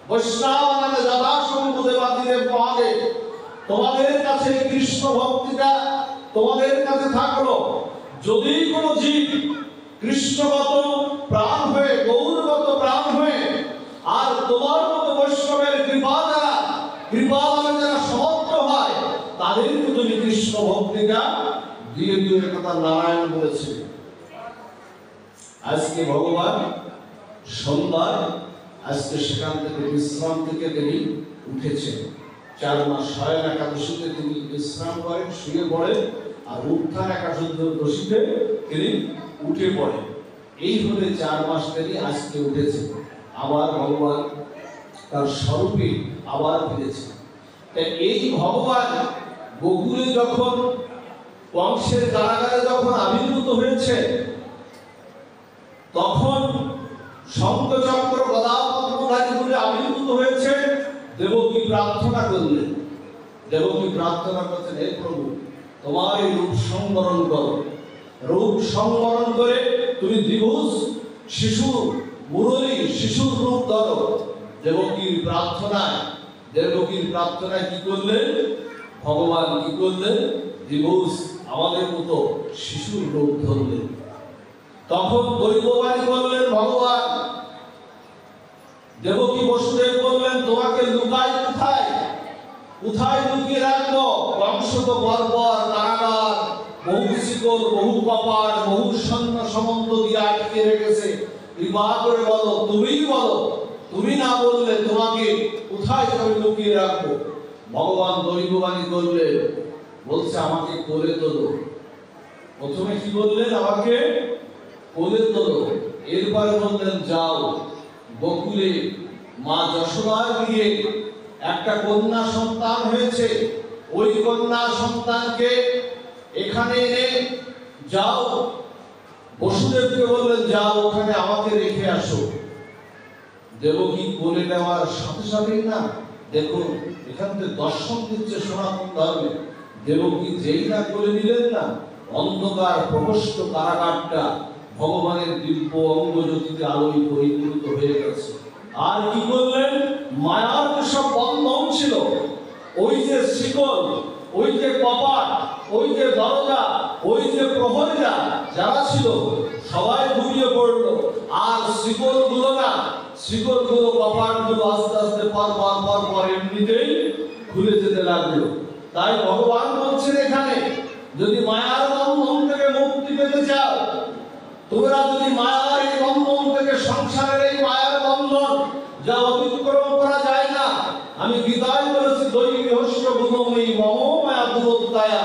বৈষ্ণব নামে দাদা শম্ভু দেবাদিদেব মহাদেব, তোমাদের কাছে কৃষ্ণ ভক্তিটা তোমাদের কাছে থাকলো। যদি কোনো জীব কৃষ্ণগত প্রাণ হয়ে গৌরগত প্রাণ হয়ে আর তোমার মতো বৈষ্ণবের কৃপা দ্বারা যারা সমর্থ হয় তাদেরকে তুমি কৃষ্ণ ভক্তিটা দিয়ে দিও, কথা নারায়ণ বলেছে। আজকে ভগবান সন্ধ্যায় আজকে সেখান থেকে বিশ্রাম থেকে তিনি উঠেছেন। 4 মাস শয়ন একাদশীতে তিনি বিশ্রাম করেন, শুয়ে পড়েন, আর উত্থান একাদশীতে তিনি উঠে পড়েন। এই হলে 4 মাস তিনি আজকে উঠেছেন, আবার ভগবান তার স্বরূপে আবার ফিরেছেন। তাই এই ভগবান গোকুলে যখন কংসের কারাগারে যখন আবির্ভূত হয়েছে, তখন শঙ্খচক্র গদা পদ্মধারী বলে আবির্ভূত হয়েছে। দেবকী প্রার্থনা করলেন, দেবকী প্রার্থনা করছেন, হে প্রভু তোমার এই রূপ সংবরণ করো, রূপ সংবরণ করে তুমি দ্বিভুজ শিশু মুরলী শিশুর রূপ ধরো। দেবকীর প্রার্থনায় কি করলেন ভগবান? কি করলেন? দ্বিভুজ আমাদের মতো শিশুর রূপ ধরলেন। তখন দৈববাণী বললেন ভগবান, দেবকী বসুদেব বললেন তোমাকে লুকাই কোথায় লুকিয়ে রাখবো? কংস তো বর্বর কারাগার, বহু শিকল, বহু কপাট, বহু সৈন্য সমন্ত দিয়ে আটকে রেখেছে, কৃপা করে বলো, তুমিই বলো, তুমি না বললে তোমাকে কোথায় আমি লুকিয়ে রাখবো? ভগবান দৈববাণী করলেন, বলছে আমাকে কোলে তোলো। প্রথমে কি বললেন? আমাকে কোলে তোলো। এরপরে বললেন যাও গোকুলে মা যশোদার গৃহে একটা কন্যা সন্তান হয়েছে, ওই কন্যা সন্তানকে এখানে এনে যাও। বসুদেবকে বললেন যাও ওখানে আমাকে রেখে আসো। দেবকী কোলে নেওয়ার সাথে সাথেই না, দেখুন এখান থেকে দর্শন দিচ্ছে সনাতন ধর্মে, দেবকী যেই না কোলে নিলেন না, অন্ধকার প্রকোষ্ঠ কারাগারটা ভগবানের দিব্য অঙ্গজ্যোতিতে আলোয় পরিপূর্ণ হয়ে গেছে। আর কি করলেন? মায়ার সব বন্ধন ছিল, ওই যে শিকল, ওই যে কপাট, ওই যে দরজা, ওই যে প্রহরীরা যারা ছিল সবাই ঘুরিয়ে পড়লো। আর শিকলগুলো কপাটগুলো আস্তে আস্তে পর এমনিতেই খুলে যেতে লাগলো। তাই ভগবান বলছেন এখানে, যদি মায়ার বন্ধন থেকে মুক্তি পেতে চাও, তোমরা যদি মায়ার এই বন্ধন থেকে, সংসারের এই মায়ার বন্ধন যা অতিক্রম করা যায় না, আমি গীতায় বলেছি দৈবী হস্য গুণময়ী মম মায়া দূরত্বায়া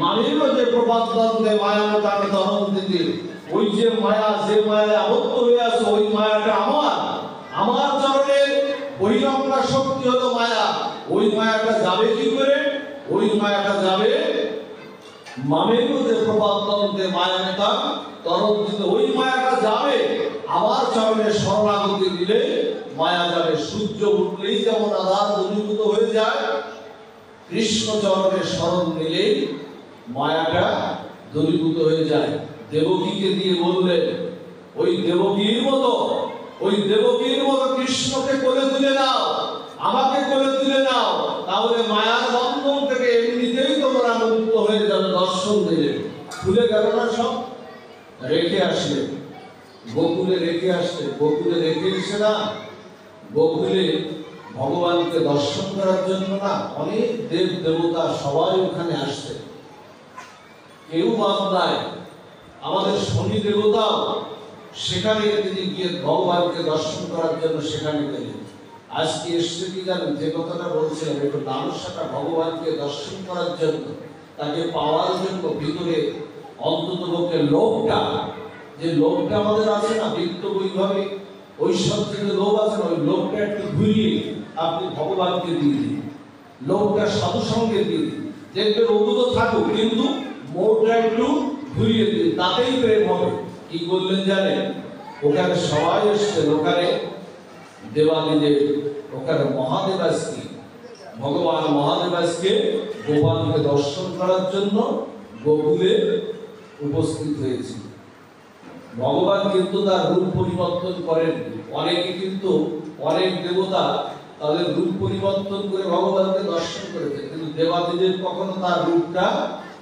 মানিল যে প্রবাদে মায়ামতাকে দহন দিতে। ওই যে মায়া, যে মায়ায় আবদ্ধ হয়ে আছে, ওই মায়াটা আমার চরণের বহিরঙ্গা শক্তি হলো মায়া। ওই মায়াটা যাবে কি করে? ওই মায়াটা যাবে মামের যে প্রবাদে মায়ামতা তরণ দিতে। ওই মায়াটা যাবে আমার চরণের শরণাগতি দিলে মায়া যাবে। সূর্য উঠলেই যেমন আধার দূরীভূত হয়ে যায়, কৃষ্ণ চরণের শরণ নিলেই মায়াটা দূরীভূত হয়ে যায়। দেবকীকে দিয়ে বললেন, ওই দেবকীর মতো কৃষ্ণকে কোলে তুলে নাও, আমাকে কোলে তুলে নাও, তাহলে মায়ার বন্ধন থেকে এমনিতেই তোমরা মুক্ত হয়ে যাবে। দর্শন দিলে খুলে গেল না, সব রেখে আসলেন গোকুলে, রেখে এসে না, গোকুলে ভগবানকে দর্শন করার জন্য না অনেক দেব দেবতা সবাই ওখানে আসছে, কেউ বাদ নাই। আমাদের শনি দেবতাও সেখানে তিনি গিয়ে ভগবানকে দর্শন করার জন্য সেখানে গেলেন। আজকে এসছে কি জানেন, যে কথাটা বলছিলাম, একটু লালসাটা ভগবানকে দর্শন করার জন্য, তাকে পাওয়ার জন্য ভিতরে অন্তত পক্ষে লোভটা যে লোকটা আমাদের আছে না বৃত্ত বৈভাবে ঐশ্বর্য যে লোক আছে ওই লোকটা একটু ঘুরিয়ে আপনি ভগবানকে দিয়ে দিন, লোকটা সাধু সঙ্গে দিয়ে দিন, দেখবেন ওগুলো তো থাকুক কিন্তু মোড়টা একটু ঘুরিয়ে দিন, তাতেই প্রেম হবে। কি বললেন জানেন? ওখানে সবাই এসছেন, ওখানে দেবাদিদেব, ওখানে মহাদেব আসছে, ভগবান মহাদেব আজকে গোপালকে দর্শন করার জন্য গোকুলে উপস্থিত হয়েছে। ভগবান কিন্তু তার রূপ পরিবর্তন করেন। অনেকে কিন্তু অনেক দেবতা তাদের রূপ পরিবর্তন করে ভগবানকে দর্শন করেছে, কিন্তু দেবাদিদেব কখনো তার রূপটা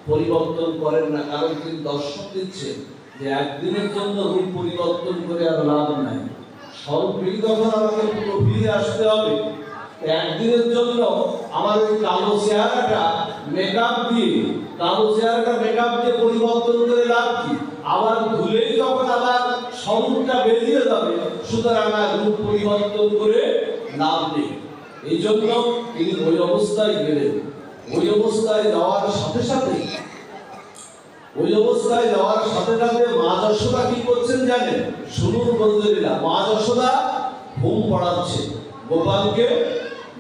পরিবর্তন করেন না, কারণ তিনি দর্শন দিচ্ছেন যে একদিনের জন্য রূপ পরিবর্তন করে আর লাভ নাই, স্বল্পই তখন আমাকে পুরো ফিরে আসতে হবে। একদিনের জন্য আমার ওই কালো চেহারাটা মেকআপ দিয়ে পরিবর্তন করে লাভ কি? আবার ধুলেই যখন আবার স্বরূপটা বেরিয়ে যাবে, সুতরাং আমার রূপ পরিবর্তন করে লাভ নেই। এই জন্য তিনি ওই অবস্থায় গেলেন। ওই অবস্থায় যাওয়ার সাথে সাথে মা যশোদা কি করছেন জানেন? শুনুন বন্ধুরা, মা যশোদা ঘুম পড়াচ্ছে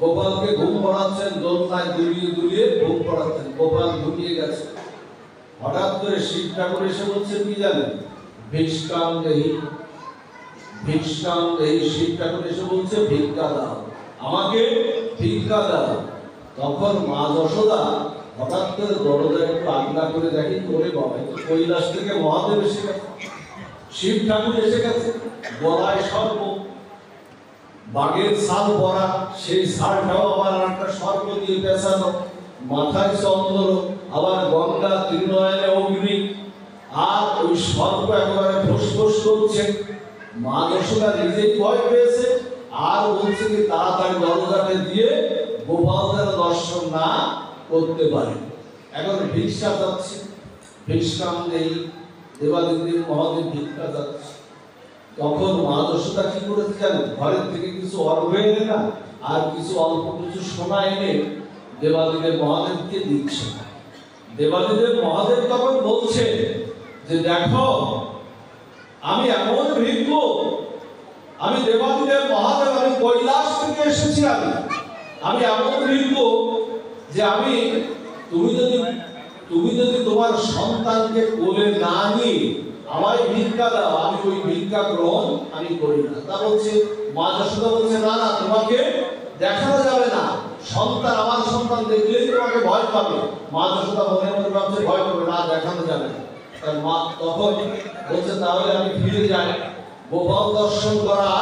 গোপালকে ঘুম পড়াচ্ছেন, দোলনায় দুলিয়ে ঘুম পড়াচ্ছেন। গোপাল ঘুমিয়ে গেছে। হঠাৎ করে শিব ঠাকুর এসে বলছেন কি জানেন? ভিক্ষাং দেহি। শিব ঠাকুর এসে বলছে ভিক্ষা দাও, আমাকে ভিক্ষা দাও। তখন মা যশোদা হঠাৎ করে দরজা একটু আগলা করে দেখি, করে বাবা কৈলাস থেকে মহাদেব এসে গেছে, শিব ঠাকুর এসে গেছে, গলায় সর্প, বাঘের ছাল পরা, সেই ছালটাও আবার একটা সর্প দিয়ে পেঁচানো, মাথায় চন্দন, আবার গঙ্গা ত্রিনয়নে অগ্নি, আর ওই সর্প একেবারে ফোঁস করছে। মা যশোদা নিজেই ভয় পেয়েছে, আর বলছে কি তাড়াতাড়ি দরজাটা দিয়ে গোপাল যেন দর্শন না করতে পারে। এখন ভিক্ষা যাচ্ছে, ভিক্ষাম নেই, দেবাদিদেব মহাদেব ভিক্ষা যাচ্ছে। তখন মা যশোদা কি করেছে জানেন? ঘরের থেকে কিছু অর্ঘ এনে না, আর কিছু অল্প কিছু সোনা এনে দেবাদিদেব মহাদেবকে দিচ্ছে। দেবাদিদেব মহাদেব তখন বলছে যে দেখো, আমি এমন ভিক্ষু, আমি দেবাদিদেব মহাদেব, আমি কৈলাস থেকে এসেছি, আমি এমন ভিক্ষু যে তুমি যদি তোমার সন্তানকে কোলে না নিয়ে আমায় ভিক্ষা দাও, আমি ওই ভিক্ষা গ্রহণ আমি করি না। তা বলছে মা যশোদা বলছে না, তোমাকে দেখানো যাবে না, আমার সন্তান দেখলেই তোমাকে ভয় পাবে। মা যশোদা মনে মনে ভাবছে ভয় পাবে না, দেখানো যাবে না। তার মা তখন বলছে তাহলে আমি ফিরে যাই, গোপাল দর্শন করা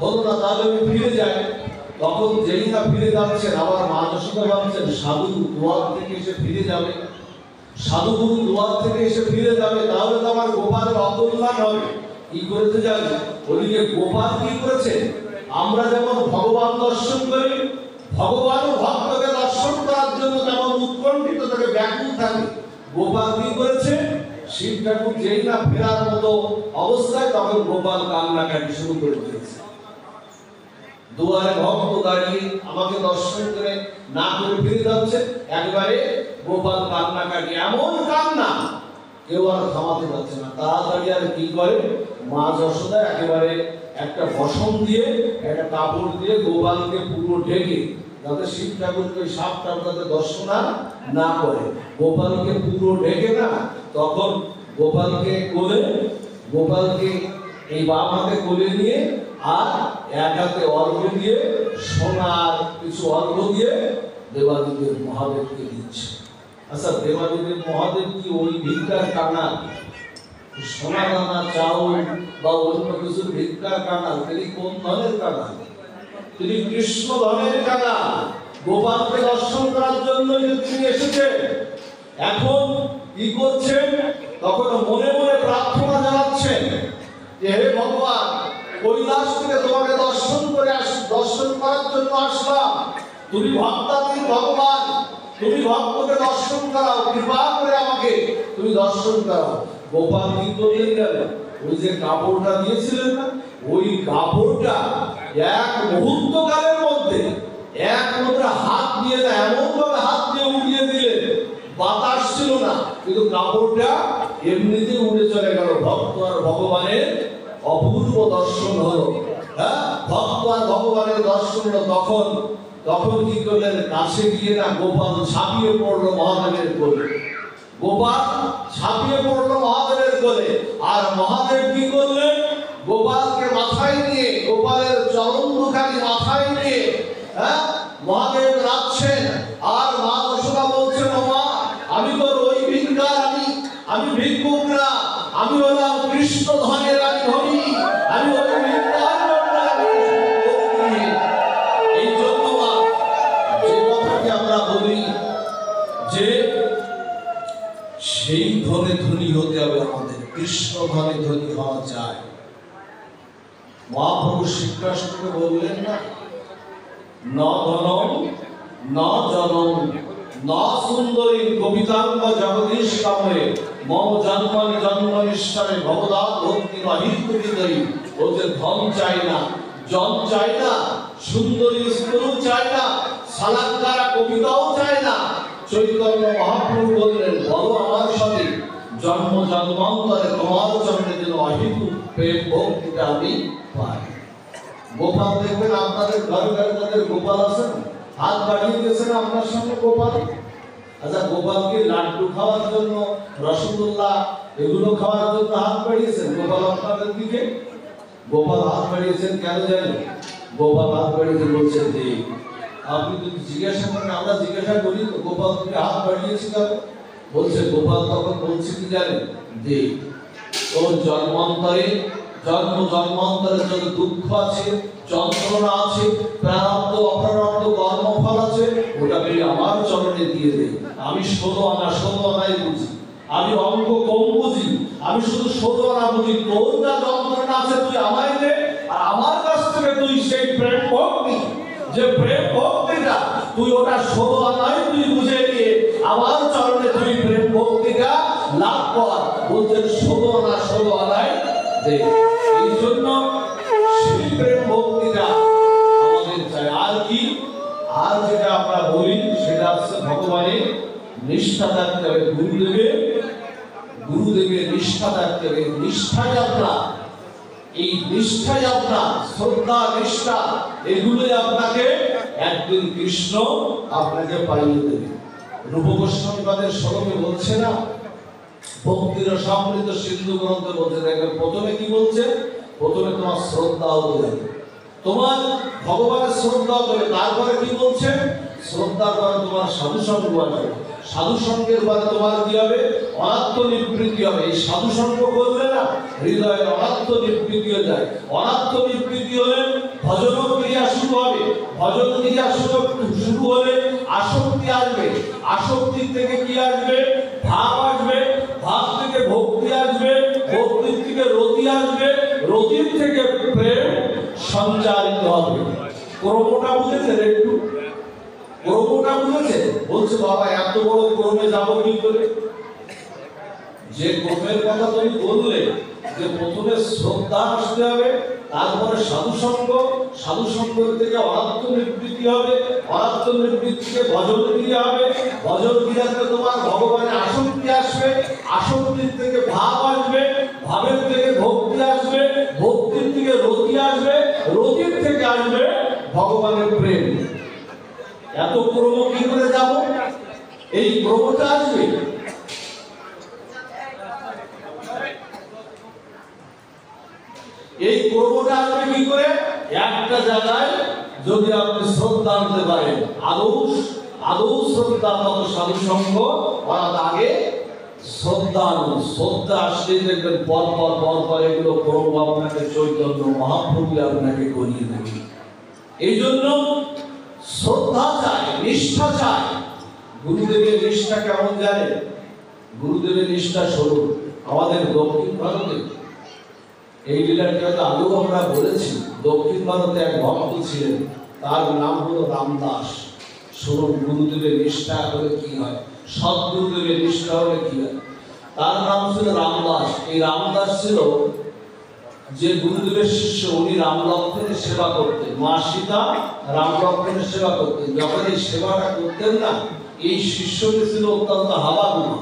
হলো না, তাহলে আমি ফিরে যাই। তখন যেই না ফিরে যাচ্ছেন, আবার মা যশোদা ভাবছেন সাধু দুয়ার থেকে এসে ফিরে যাবে, সাধুগুরু দুয়ার থেকে এসে ফিরে যাবে, তাহলে তো আমার গোপালের অকল্যাণ হবে। কি করেছে জানেন? ওদিকে গোপাল কি করেছে? আমরা যেমন ভগবান দর্শন করি, ভগবান ভক্তকে দর্শন করার জন্য যেমন উৎকণ্ঠিত থাকে, ব্যাকুল থাকে, গোপাল কি করেছে? শিব ঠাকুর যেই না ফেরার মতো অবস্থায়, তখন গোপাল কান্নাকাটি শুরু করে দিয়েছে। দুয়ারে ভক্ত দাঁড়িয়ে আমাকে দর্শন করে না করে ফিরে যাচ্ছে, একবারে গোপাল কান্নাকাটি, এমন কান্না কেউ আর থামাতে পারছে না। তাড়াতাড়ি আর কি করে, মা যশোদা একেবারে একটা বসন দিয়ে, একটা কাপড় দিয়ে গোপালকে পুরো ঢেকে, যাতে শিব ঠাকুরকে সাপটা যাতে দর্শন না করে, গোপালকে পুরো ঢেকে না, তখন গোপালকে এই বাম হাতে কোলে নিয়ে আর এক হাতে অর্ঘ দিয়ে, সোনার কিছু অর্ঘ দিয়ে দেবাদিদেব মহাদেবকে দিচ্ছে। আচ্ছা, দেবাদিদেব মহাদেব কি ওই ভিক্ষার কানা, সোনা দানা চাউল বা অন্য কিছু ভিক্ষার কানা? তিনি কোন ধনের কানা? তিনি কৃষ্ণ ধনের কানা। গোপালকে দর্শন করার জন্য তিনি এসেছেন। এখন কি করছেন? তখন মনে মনে প্রার্থনা জানাচ্ছেন যে হে ভগবান, কৈলাস থেকে তোমাকে দর্শন করার জন্য আসলাম, তুমি ভক্তাতীত ভগবান, তুমি ভক্তকে দর্শন করাও, কৃপা করে আমাকে তুমি দর্শন করাও। গোপাল কি করলেন জানেন? ওই যে কাপড়টা দিয়েছিলেন না, ওই কাপড়টা এক মুহূর্ত কালের মধ্যে এক মুদ্রা হাত দিয়ে না, এমন ভাবে হাত দিয়ে উড়িয়ে দিলেন, বাতাস ছিল না, কিন্তু কাপড়টা এমনিতে উড়ে চলে গেল। ভক্ত আর ভগবানের অপূর্ব দর্শন হলো। হ্যাঁ, ভক্ত আর ভগবানের দর্শন হলো। তখন কি করলেন? কাছে গিয়ে না গোপাল ঝাঁপিয়ে পড়লো মহাদেবের কোলে। গোপাল ঝাঁপিয়ে পড়লো মহাদেবের কোলে। আর মহাদেব কি করলেন? গোপালকে মাথায় নিয়ে, গোপালের চরণ দুখানি মাথায় নিয়ে, হ্যাঁ, মহাদেব নাচছেন। আর মা যশোদা বলছেন, ও মা, আমি তোর ওই ভিক্ষার, আমি ভিক্ষুক না, আমি হলাম কৃষ্ণ ধনের ধনী, আমি ওই ভিক্ষার এই জন্য যে কথাটি আমরা বলি যে সেই ধনে ধনী হতে হবে আমাদের, কৃষ্ণ ধনে ধনী হওয়া যায়। মহাপ্রভু শ্রীকৃষ্ণকে বললেন না, ন ধনম ন জনম ন সুন্দরী কবিতাঙ্গ জগদীশ কামরে মম জন্মনি জন্মনিশ্বরে ভগবৎ ভক্তি রহিত হৃদয়ী। বলছে ধন চাই না, জন চাই না, সুন্দরী স্ত্রী চাই না, সালাঙ্কারা কবিতাও চাই না। চৈতন্য মহাপ্রভু বললেন, বলো আমার সাথে, জন্ম জন্মান্তরে তোমার চরণে যেন অহিত প্রেম ভক্তিটা আমি পাই। গোপাল দেখবেন আপনাদের ঘরে ঘরে তাদের গোপাল আছে, হাত বাড়িয়ে দিয়েছেন আপনার সামনে গোপাল। আচ্ছা, গোপালকে লাড্ডু খাওয়ার জন্য, রসগোল্লা এগুলো খাওয়ার জন্য হাত বাড়িয়েছেন গোপাল আপনাদের দিকে? গোপাল হাত বাড়িয়েছেন কেন জানেন? গোপাল হাত বাড়িয়েছে বলছেন যে, আপনি যদি জিজ্ঞাসা করেন, আমরা জিজ্ঞাসা করি তো গোপাল তুমি হাত বাড়িয়েছি কেন? বলছে গোপাল তখন বলছে কি জানেন? যে তোর জন্মান্তরে, জন্ম জন্মান্তরে যত দুঃখ আছে, যন্ত্রণা আছে, প্রারব্ধ অপ্রারব্ধ কর্মফল আছে, ওটা তুই আমার চরণে দিয়ে দে। আমি 16 আনাই বুঝি, আমি অঙ্ক কম বুঝি, আমি শুধু 16 আনা বুঝি। তোর যা যন্ত্রণা আছে তুই আমায় দে, আর আমার কাছ থেকে তুই সেই প্রেম ভক্তি, যে প্রেম ভক্তিটা তুই ওটা 16 আনাই তুই বুঝে নিয়ে আমার চরণে তুই প্রেম ভক্তিটা লাভ কর। বলছেন 16 আনাই দে। এই জন্য সেই প্রেম ভক্তিটা আমাদের চাই। আর কি? আর যেটা আমরা বলি সেটা হচ্ছে ভগবানের নিষ্ঠা থাকতে হবে, গুরুদেবের নিষ্ঠা থাকতে হবে। নিষ্ঠাই আপনার, এই নিষ্ঠাই আপনার, শ্রদ্ধা নিষ্ঠা, এগুলোই আপনাকে একদিন কৃষ্ণ আপনাকে পাইয়ে দেবে। রূপ গোস্বামীপাদের শ্লোকে বলছে না, ভক্তির সমৃদ্ধ সিন্ধু গ্রন্থে বলছে, দেখেন প্রথমে কি বলছে? প্রথমে তোমার শ্রদ্ধা হতে হবে, তোমার ভগবানের শ্রদ্ধা হবে। তারপরে কি বলছে? শ্রদ্ধার পরে তোমার সাধু সঙ্গ আসবে, সাধু সঙ্গের পরে তোমার কি হবে? অনাত্ম নিবৃত্তি হবে। এই সাধু সঙ্গ করলে না হৃদয়ের অনাত্ম নিবৃত্তি হয়ে যায়। অনাত্ম নিবৃত্তি হলে ভজন ক্রিয়া শুরু হবে, ভজন ক্রিয়া শুরু হলে আসক্তি আসবে, আসক্তি থেকে কি আসবে? ভাব আসবে, ভাব থেকে ভক্তি আসবে, ভক্তির থেকে রতি আসবে, রতির থেকে প্রেম সঞ্চারিত হবে। ক্রমটা বুঝেছেন? একটু ক্রমটা বুঝেছেন? বলছে বাবা এত বড় ক্রমে যাবো কি করে? যে ক্রমের কথা তুমি বললে, যে প্রথমে শ্রদ্ধা আসতে হবে, তারপরে সাধু সঙ্গ, সাধু সঙ্গ থেকে অনাত্ম নিবৃত্তি হবে, অনাত্ম নিবৃত্তি থেকে ভজন ক্রিয়া হবে, ভজন ক্রিয়াতে তোমার ভগবানের আসক্তি আসবে, আসক্তির থেকে ভাব আসবে, ভাবের থেকে ভক্তি আসবে, ভক্তির থেকে রতি আসবে, রতির থেকে আসবে ভগবানের প্রেম। এত ক্রম কি করে যাব? এই ক্রমটা আসবে। এই ক্রমটা আসবে কি করে? একটা জায়গায় যদি আপনি শ্রদ্ধা আনতে পারেন, আদৌ শ্রদ্ধা মত সাধু সঙ্গ অর্থাৎ আগে শ্রদ্ধা আনুন। শ্রদ্ধা আসলে দেখবেন পর এগুলো ক্রম আপনাকে চৈতন্য মহাপ্রভু আপনাকে করিয়ে দেবে। এই জন্য শ্রদ্ধা চাই, নিষ্ঠা চাই। গুরুদেবের নিষ্ঠা কেমন জানেন? গুরুদেবের নিষ্ঠা স্বরূপ আমাদের দক্ষিণ ভারতে, এই লীলাটি হয়তো আগেও আমরা বলেছি, দক্ষিণ ভারতে এক ভক্ত ছিলেন, তার নাম হলো রামদাস। শুনুন গুরুদেবের নিষ্ঠা হলে কি হয়, সদ্গুরুদেবের নিষ্ঠা হলে কি হয়। তার নাম ছিল রামদাস। এই রামদাস ছিল যে গুরুদেবের শিষ্য, উনি রাম লক্ষ্মণের সেবা করতেন, মা সীতা রাম লক্ষ্মণের সেবা করতেন। যখন এই সেবাটা করতেন না, এই শিষ্যটি ছিল অত্যন্ত হাবাগুমা।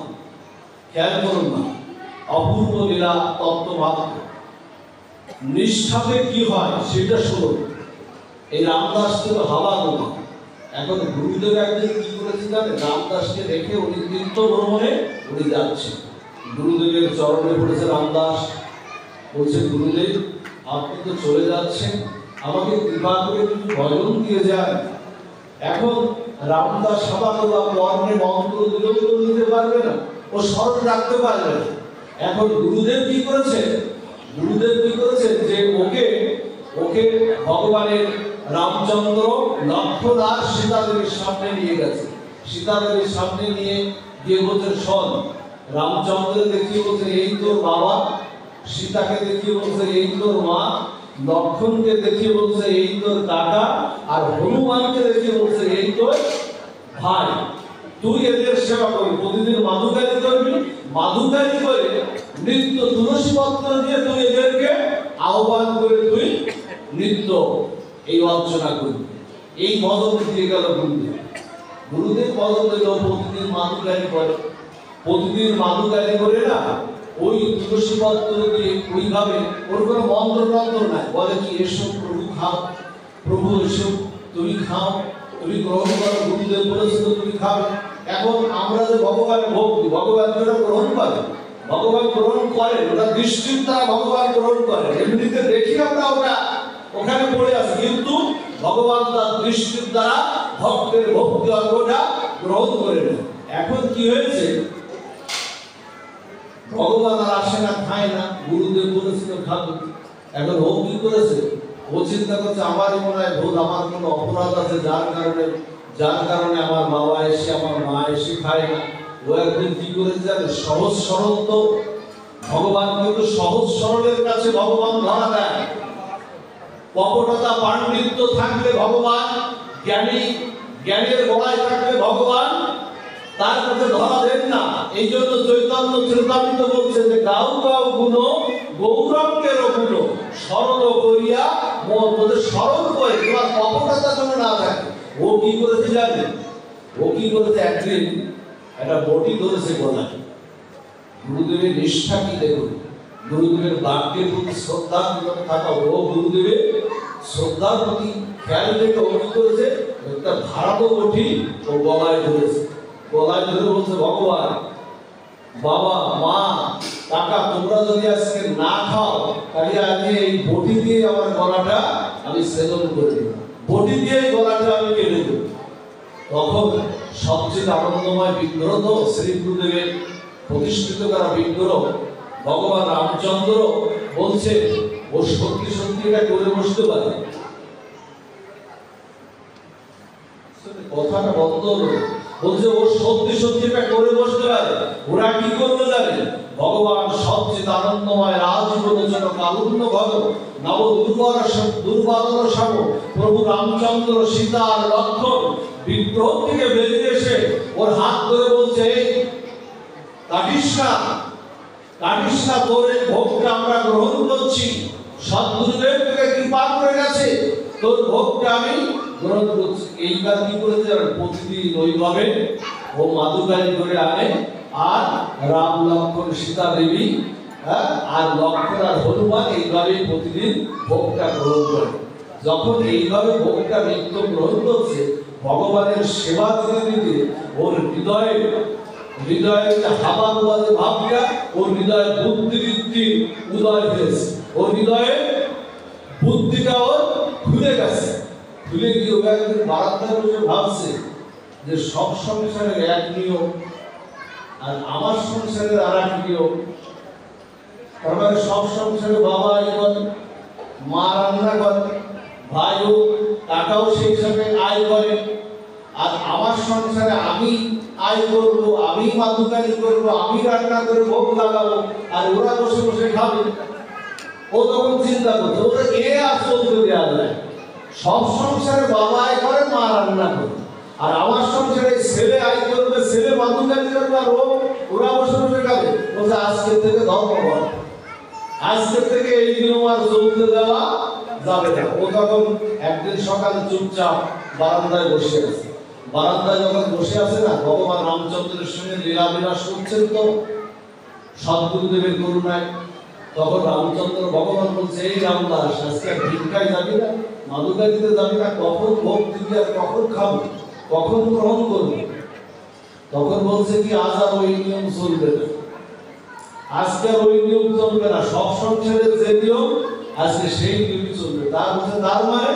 খেয়াল করুন না, অপূর্ব লীলা তত্ত্বমাত্র। নিষ্ঠাতে কি হয় সেটা শুনুন। এই রামদাস ছিল হাওয়া নদী। এখন গুরুদেব একদিন কি করেছে জানেন? রামদাসকে রেখে উনি তীর্থ ভ্রমণে উনি যাচ্ছেন। গুরুদেবের চরণে পড়েছে রামদাস, বলছে গুরুদেব আপনি তো চলে যাচ্ছেন, আমাকে কৃপা করে কিছু ভজন দিয়ে যান। এখন রামদাস সভাগুলা কর্ণে মন্ত্র দিলেও তো নিতে পারবে না, ও স্মরণ রাখতে পারবে না। এখন গুরুদেব কি করেছে? গুরুদেব কি করেছে যে ওকে ভগবানের রামচন্দ্র লক্ষ্মণ আর সীতাদেবীর সামনে নিয়ে গেছে। সীতাদেবীর সামনে নিয়ে গিয়ে বলছে শোন, রামচন্দ্র দেখিয়ে বলছে এই তোর বাবা, সীতাকে দেখিয়ে বলছে এই তোর মা, লক্ষ্মণকে দেখিয়ে বলছে এই তোর কাকা, আর হনুমানকে দেখিয়ে বলছে এই তোর ভাই। তুই এদের সেবা করবি, প্রতিদিন মাধুকারি করবি, মাধুকারি করে নিত্য তুলসী পত্র দিয়ে তুই এদেরকে আহ্বান করে তুই নিত্য এই অর্চনা করবি। এই মদত দিয়ে গেল গুরুদেব। গুরুদেব মদত দিল, প্রতিদিন মাধুকারি করে, প্রতিদিন মাধুকারি করে না ওই তুলসী পত্র দিয়ে ওইভাবে, ওর কোনো মন্ত্র টন্ত্র নাই, বলে কি এসো প্রভু খাও, প্রভু এসো তুমি খাও, তুমি গ্রহণ করো, গুরুদেব বলেছিল তুমি খাবে। এখন আমরা যে ভগবানের ভক্তি, ভগবান যেটা গ্রহণ করে, ভগবান গ্রহণ করে, ওটা দৃষ্টির দ্বারা ভগবান গ্রহণ করে। এমনিতে দেখি আমরা ওটা ওখানে পড়ে আছে, কিন্তু ভগবান তার দৃষ্টির দ্বারা ভক্তের ভক্তি অর্ঘটা গ্রহণ করে নেয়। এখন কি হয়েছে? ভগবান আর আসে না, খায় না, গুরুদেব বলেছিল খাবে। এখন ও কি করেছে? ও চিন্তা করছে আমারই মনে হয় ভুল, আমার কোনো অপরাধ আছে যার কারণে আমার বাবা এসে আমার মা এসে খায় না। ও একদিন কি করেছে জানে? সহজ সরল তো ভগবান, কিন্তু সহজ সরলের কাছে ভগবান ধরা দেয়। কপটতা পাণ্ডিত্য থাকলে ভগবান, জ্ঞানের গলায় থাকলে ভগবান তার কাছে ধরা দেন না। এই জন্য চৈতন্য চরিতামৃত বলছে যে গাও গাও গুণ গৌরঙ্গের গুণ সরল করিয়া মনে সরল করে, তোমার কপটতা যেন না থাকে। ও কি করেছে জানেন? ও কি করেছে? একদিন একটা বটি ধরেছে গলায়। গুরুদেবের নিষ্ঠা কি দেখুন, গুরুদেবের বাক্যের প্রতি শ্রদ্ধা কিভাবে থাকা। ও গুরুদেবের শ্রদ্ধার প্রতি খেয়াল রেখে ও কি করেছে? একটা ধারালো বটি ও গলায় ধরেছে। গলায় ধরে বলছে ভগবান, বাবা মা কাকা তোমরা যদি আজকে না খাও তাহলে আমি এই বটি দিয়ে আমার গলাটা আমি ছেদন করে দেব, বটি দিয়ে গলাটা আমি কেটে দেব। তখন সবচেয়ে আনন্দময় বিগ্রহ তো শ্রী গুরুদেবের প্রতিষ্ঠিত করা বিগ্রহ ভগবান রামচন্দ্র বলছে ও সত্যি সত্যি এটা করে বসতে পারে। কথাটা বন্ধ হলো, বলছে ও সত্যি সত্যি এটা করে বসতে পারে। ওরা কি করতে জানে? ভগবান সবচেয়ে আনন্দময় রাজীবলোচন কালুন্য ঘন নব দুর্বাদন সাব প্রভু রামচন্দ্র সীতা আর লক্ষ্মণ বিগ্রহ থেকে বেরিয়ে এসে ওর হাত ধরে বলছে কাটিস না, তোর এই ভোগটা আমরা গ্রহণ করছি, সদ্গুরুদেব থেকে কৃপা করে গেছে, তোর ভোগটা আমি গ্রহণ করছি। এইবার কি করেছে জানেন? প্রতিদিন ওইভাবে ও মাদুকারি করে আনে, আর রাম লক্ষ্মণ সীতা দেবী আর লক্ষ্মণ আর হনুমান এইভাবে প্রতিদিন ভোগটা গ্রহণ করে। যখন এইভাবে ভোগটা নিত্য গ্রহণ করছে, ভগবানের সেবা দিতে দিতে ওর হৃদয়ে হাবানুবাদে ভাবটা, ওর হৃদয়ে বুদ্ধিবৃত্তি উদয় হয়েছে, ওর হৃদয়ে বুদ্ধিটা ওর খুলে গেছে। খুলে গিয়ে ও একদিন বারান্দায় বসে ভাবছে যে সব সংসারের এক নিয়ম আর আমার সংসারের আর এক নিয়ম। তার মানে সব সংসারে বাবা আয় করে, মা রান্না করে, ভাই ও কাকাও সেই হিসাবে আয় করে, আর আমার সংসারে আমি আয় করবো, আমি মাদুকারি করবো, আমি রান্না করে ভোগ লাগাবো, আর ওরা বসে বসে খাবে। ও তখন চিন্তা করছে ওরা আসল দেওয়া যায়। সব সংসারে বাবা আয় করে, মা রান্না করে, আর আমার সংসারে ছেলে আয় করবে, ছেলে মাদুকারি করবে, আর ওরা বসে বসে খাবে। বলছে আজকের থেকে ধর্ম বল, আজকের থেকে এই নিয়ম আর চলতে দেওয়া যাবে না। ও তখন একদিন সকালে চুপচাপ বারান্দায় বসে আছে। বারান্দায় যখন বসে আছে না, ভগবান রামচন্দ্রের সঙ্গে লীলা বিলাস করছেন, তো সদ্গুরুদেবের করুণায় তখন রামচন্দ্র ভগবান বলছে, এই রামদাস, আজকে ভিক্ষায় যাবি না, মাদুকারিতে যাবি না, কখন ভোগ দিবি আর কখন খাবো, কখন গ্রহণ করবি? তখন বলছে কি, আজ আর ওই নিয়ম চলবে না, আজকে আর ওই নিয়ম চলবে না, সব সংসারের যে নিয়ম আজকে সেই নিয়মই চলবে। তার মানে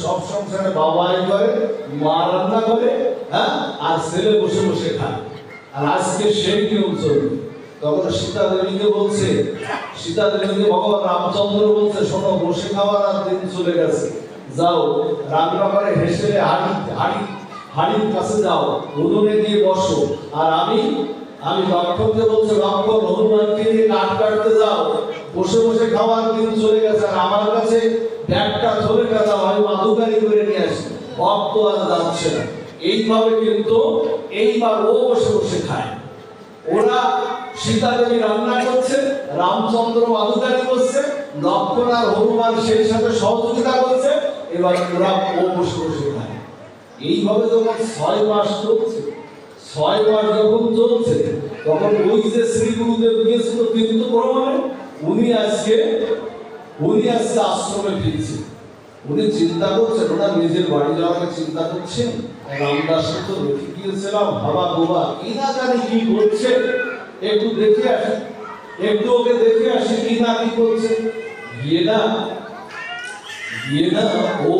সব সংসারে বাবাই করে, মা রান্না করে, হ্যাঁ, আর ছেলে বসে বসে খায়, আর আজকে সেই নিয়ম চলবে। তখন সীতা দেবীকে বলছে, সীতা দেবীকে ভগবান রামচন্দ্র বলছে, শোনো, বসে খাওয়ার আর দিন চলে গেছে, যাও রান্না করে হেসে হাড়ির কাছে যাও, উনুনে গিয়ে বসো, আর আমি লক্ষণকে বলছে, লক্ষণ হনুমানকে নিয়ে কাঠ কাটতে যাও, বসে বসে খাওয়ার দিন চলে গেছে, আর আমার কাছে ব্যাগটা ধরে দাও, আমি মাদুকারি করে নিয়ে আসি, ভক্ত আর যাচ্ছে না। এইভাবে কিন্তু এইবার ও বসে বসে খায়, ওরা সীতা দেবী রান্না করছে, রামচন্দ্র মাদুকারি করছে, লক্ষণ আর হনুমান সেই সাথে সহযোগিতা করছে, এবার ওরা ও বসে বসে খায়। এইভাবে যখন 6 মাস চলছে, 6 মাস যখন চলছে, তখন ওই যে শ্রী গুরুদেব গিয়েছিল কিন্তু প্রমাণে, উনি আজকে আশ্রমে ফিরছে। উনি চিন্তা করছেন, ওনার নিজের বাড়ি যাওয়ার চিন্তা করছেন, রামদাসকে তো রেখে গিয়েছিলাম, বাবা গোবা কি না জানি কি করছে, একটু দেখে আসি, একটু ওকে দেখে আসি কি না কি করছে। গিয়ে না ও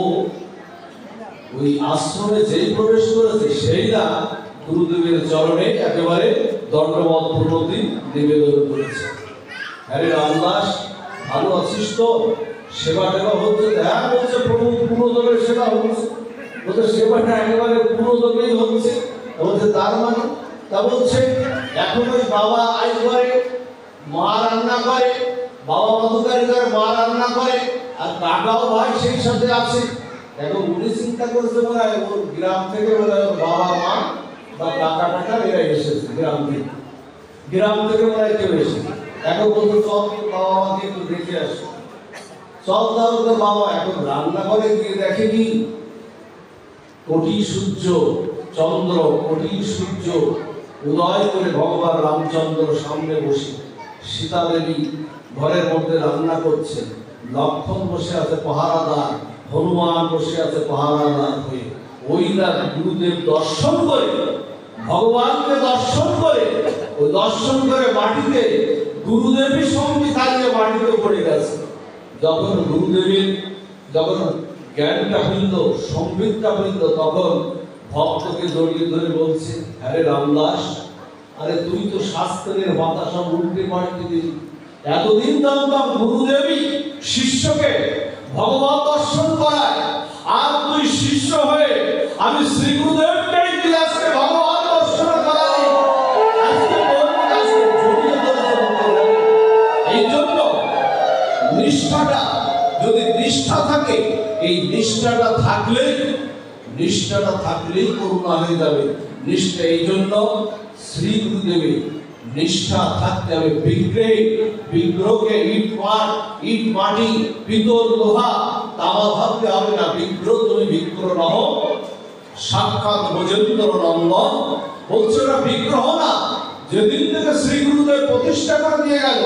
ওই আশ্রমে যেই প্রবেশ করেছে, সেই না গুরুদেবের চরণে একেবারে দণ্ডবত প্রণতি নিবেদন করেছে। আরে রামদাস, ভালো আছিস তো? সেবা টেবা হচ্ছে? হ্যাঁ বলছে, প্রভু পুরোদমের সেবা হচ্ছে। বলছে সেবাটা একেবারে পুরোদমেই হচ্ছে। বলছে তার মানে? তা বলছে এখন ওই বাবা আই করে, মা রান্না করে, বাবা মাদুকারি করে, মা রান্না করে, আর কাকাও ভাই সেই সাথে আছে। এখন উনি চিন্তা করছে, মনে হয় ওর গ্রাম থেকে মনে হয় বাবা মা বা কাকা টাকা এরা এসেছে গ্রাম থেকে মনে হয় কেউ এসেছে। এখন বলতো চল বাবা মাকে একটু দেখে আসো, চল তাহলে তো বাবা। এখন রান্না করে গিয়ে দেখে কি, কোটি সূর্য চন্দ্র, কোটি সূর্য উদয় করে ভগবান রামচন্দ্র সামনে বসে, সীতা দেবী ঘরের মধ্যে রান্না করছে, লক্ষণ বসে আছে পাহারাদার, হনুমান বসে আছে পাহারাদার হয়ে। ওই না গুরুদেব দর্শন করে, ভগবানকে দর্শন করে, ওই দর্শন করে মাটিতে গুরুদেবী সঙ্গী দাঁড়িয়ে মাটিতে পড়ে গেছে। যখন গুরুদেবের জ্ঞানটা হইল, সম্বিতটা হইল, তখন ভক্তকে জড়িয়ে ধরে বলছে, আরে রামদাস, আরে তুই তো শাস্ত্রের মাথা সব উল্টে পাল্টে দিলি। এতদিন জানতাম গুরুদেবী শিষ্যকে ভগবান দর্শন করায়, আর তুই শিষ্য হয়ে আমি শ্রী গুরুদেবকে আজকে ভগবান দর্শন করাই। এই জন্য নিষ্ঠাটা, যদি নিষ্ঠা থাকে, এই নিষ্ঠাটা থাকলেই করুণা হয়ে যাবে। নিষ্ঠা, এই জন্য শ্রী গুরুদেবে নিষ্ঠা থাকতে হবে। বিগ্রহকে ইট মাটি পিতল লোহা তামা ভাবতে হবে না। বিগ্রহ তুমি বিগ্রহ নহ, সাক্ষাৎ ব্রজেন্দ্র নন্দন। বলছে ওরা বিগ্রহ না। যেদিন থেকে শ্রী গুরুদেব প্রতিষ্ঠা করে দিয়ে গেল,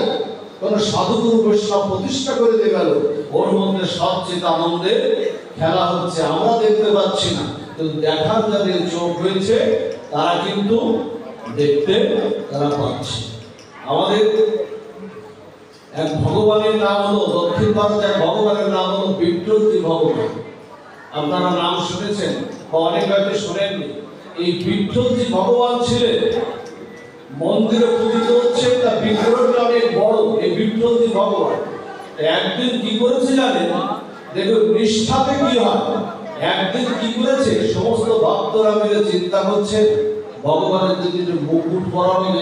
কোন সাধুগুরু বৈষ্ণব প্রতিষ্ঠা করে দিয়ে গেল, ওর মধ্যে সবচেয়ে আনন্দের খেলা হচ্ছে। আমরা দেখতে পাচ্ছি না, কিন্তু দেখার যাদের চোখ হয়েছে তারা কিন্তু দেখতে তারা পাচ্ছে। আমাদের এক ভগবানের নাম হলো, দক্ষিণ ভারতে এক ভগবানের নাম হলো বিট্ঠলজি ভগবান। আপনারা নাম শুনেছেন বা অনেক হয়তো শোনেননি। এই বিট্ঠলজি ভগবান ছিলেন, মন্দিরে পূজিত হচ্ছে, তার বিগ্রহটা অনেক বড়। এই বিট্ঠলজি ভগবান একদিন কি করেছে জানেন? দেখুন নিষ্ঠাতে কি হয়। একদিন কি করেছে, সমস্ত ভক্তরা মিলে চিন্তা করছে, ভগবানের যদি মুকুট পরাবে,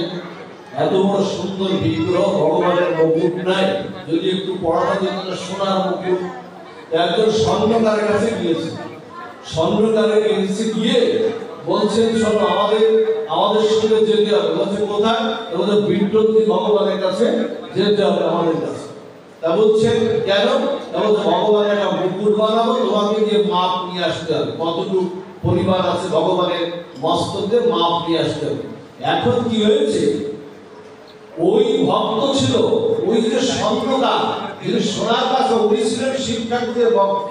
এত বড় সুন্দর বিগ্রহ, ভগবানের মুকুট নাই, যদি একটু পড়ানো যেত সোনার মুকুট। একজন স্বর্ণকারের কাছে গিয়েছে, স্বর্ণকারের কাছে গিয়ে বলছেন, শোনো, আমাদের সঙ্গে যেতে হবে। বলছে কোথায়? বলছে বিট্ঠলজি ভগবানের কাছে যেতে হবে আমাদের কাছে। তা বলছেন কেন? বলছে ভগবানের একটা মুকুট বানাবো, তোমাকে গিয়ে মাপ নিয়ে আসতে হবে, কতটুকু পরিমাণ আছে ভগবানের মস্তকে মাপ নিয়ে আসতে হবে। এখন কি হয়েছে, ওই ভক্ত ছিল, ওই যে স্বর্ণকার যিনি সোনার কাছে, উনি ছিলেন শিব ঠাকুরের ভক্ত।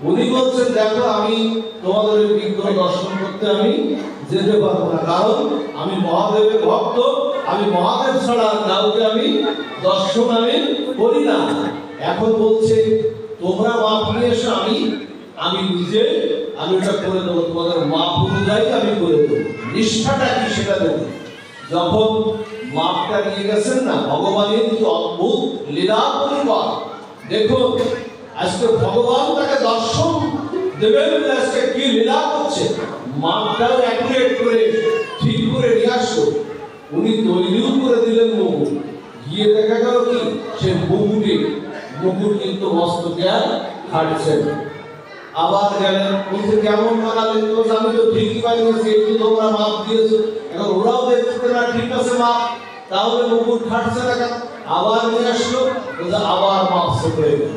উনি বলছেন দেখো আমি তোমাদের বিগ্রহ দর্শন করতে আমি যেতে পারবো না, কারণ আমি মহাদেবের ভক্ত, আমি মহাদেব ছাড়া কাউকে আমি দর্শন আমি করি না। এখন বলছে তোমরা মাপ নিয়ে এসো, আমি নিজে আমি ওটা করে দেবো, তোমাদের মাপ অনুযায়ী আমি করে দেবো। নিষ্ঠাটা কি সেটা দেবো। যখন মাপটা নিয়ে গেছেন না, ভগবানের কি অদ্ভুত লীলা পরিবার দেখুন। আজকে ভগবান তাকে দর্শন দেবেন, আজকে কি লীলা করছে। মাপটাও অ্যাকুরেট করে ঠিক করে নিয়ে আসলো। উনি তৈরিও করে দিলেন মুকুট। গিয়ে দেখা গেল কি সে মুকুট কিন্তু মস্তকে আর খাটছেন। আবার গেলেন, বলছে কেমন বানালেন? আমি তো ঠিকই বানিয়েছি, একটু তোমরা মাপ দিয়েছো। এখন ওরাও দেখতে না ঠিক আছে মাপ, তাহলে মুকুট খাটছে না কেন? আবার নিয়ে আসলো, আবার মাপ ছোট হয়ে গেল।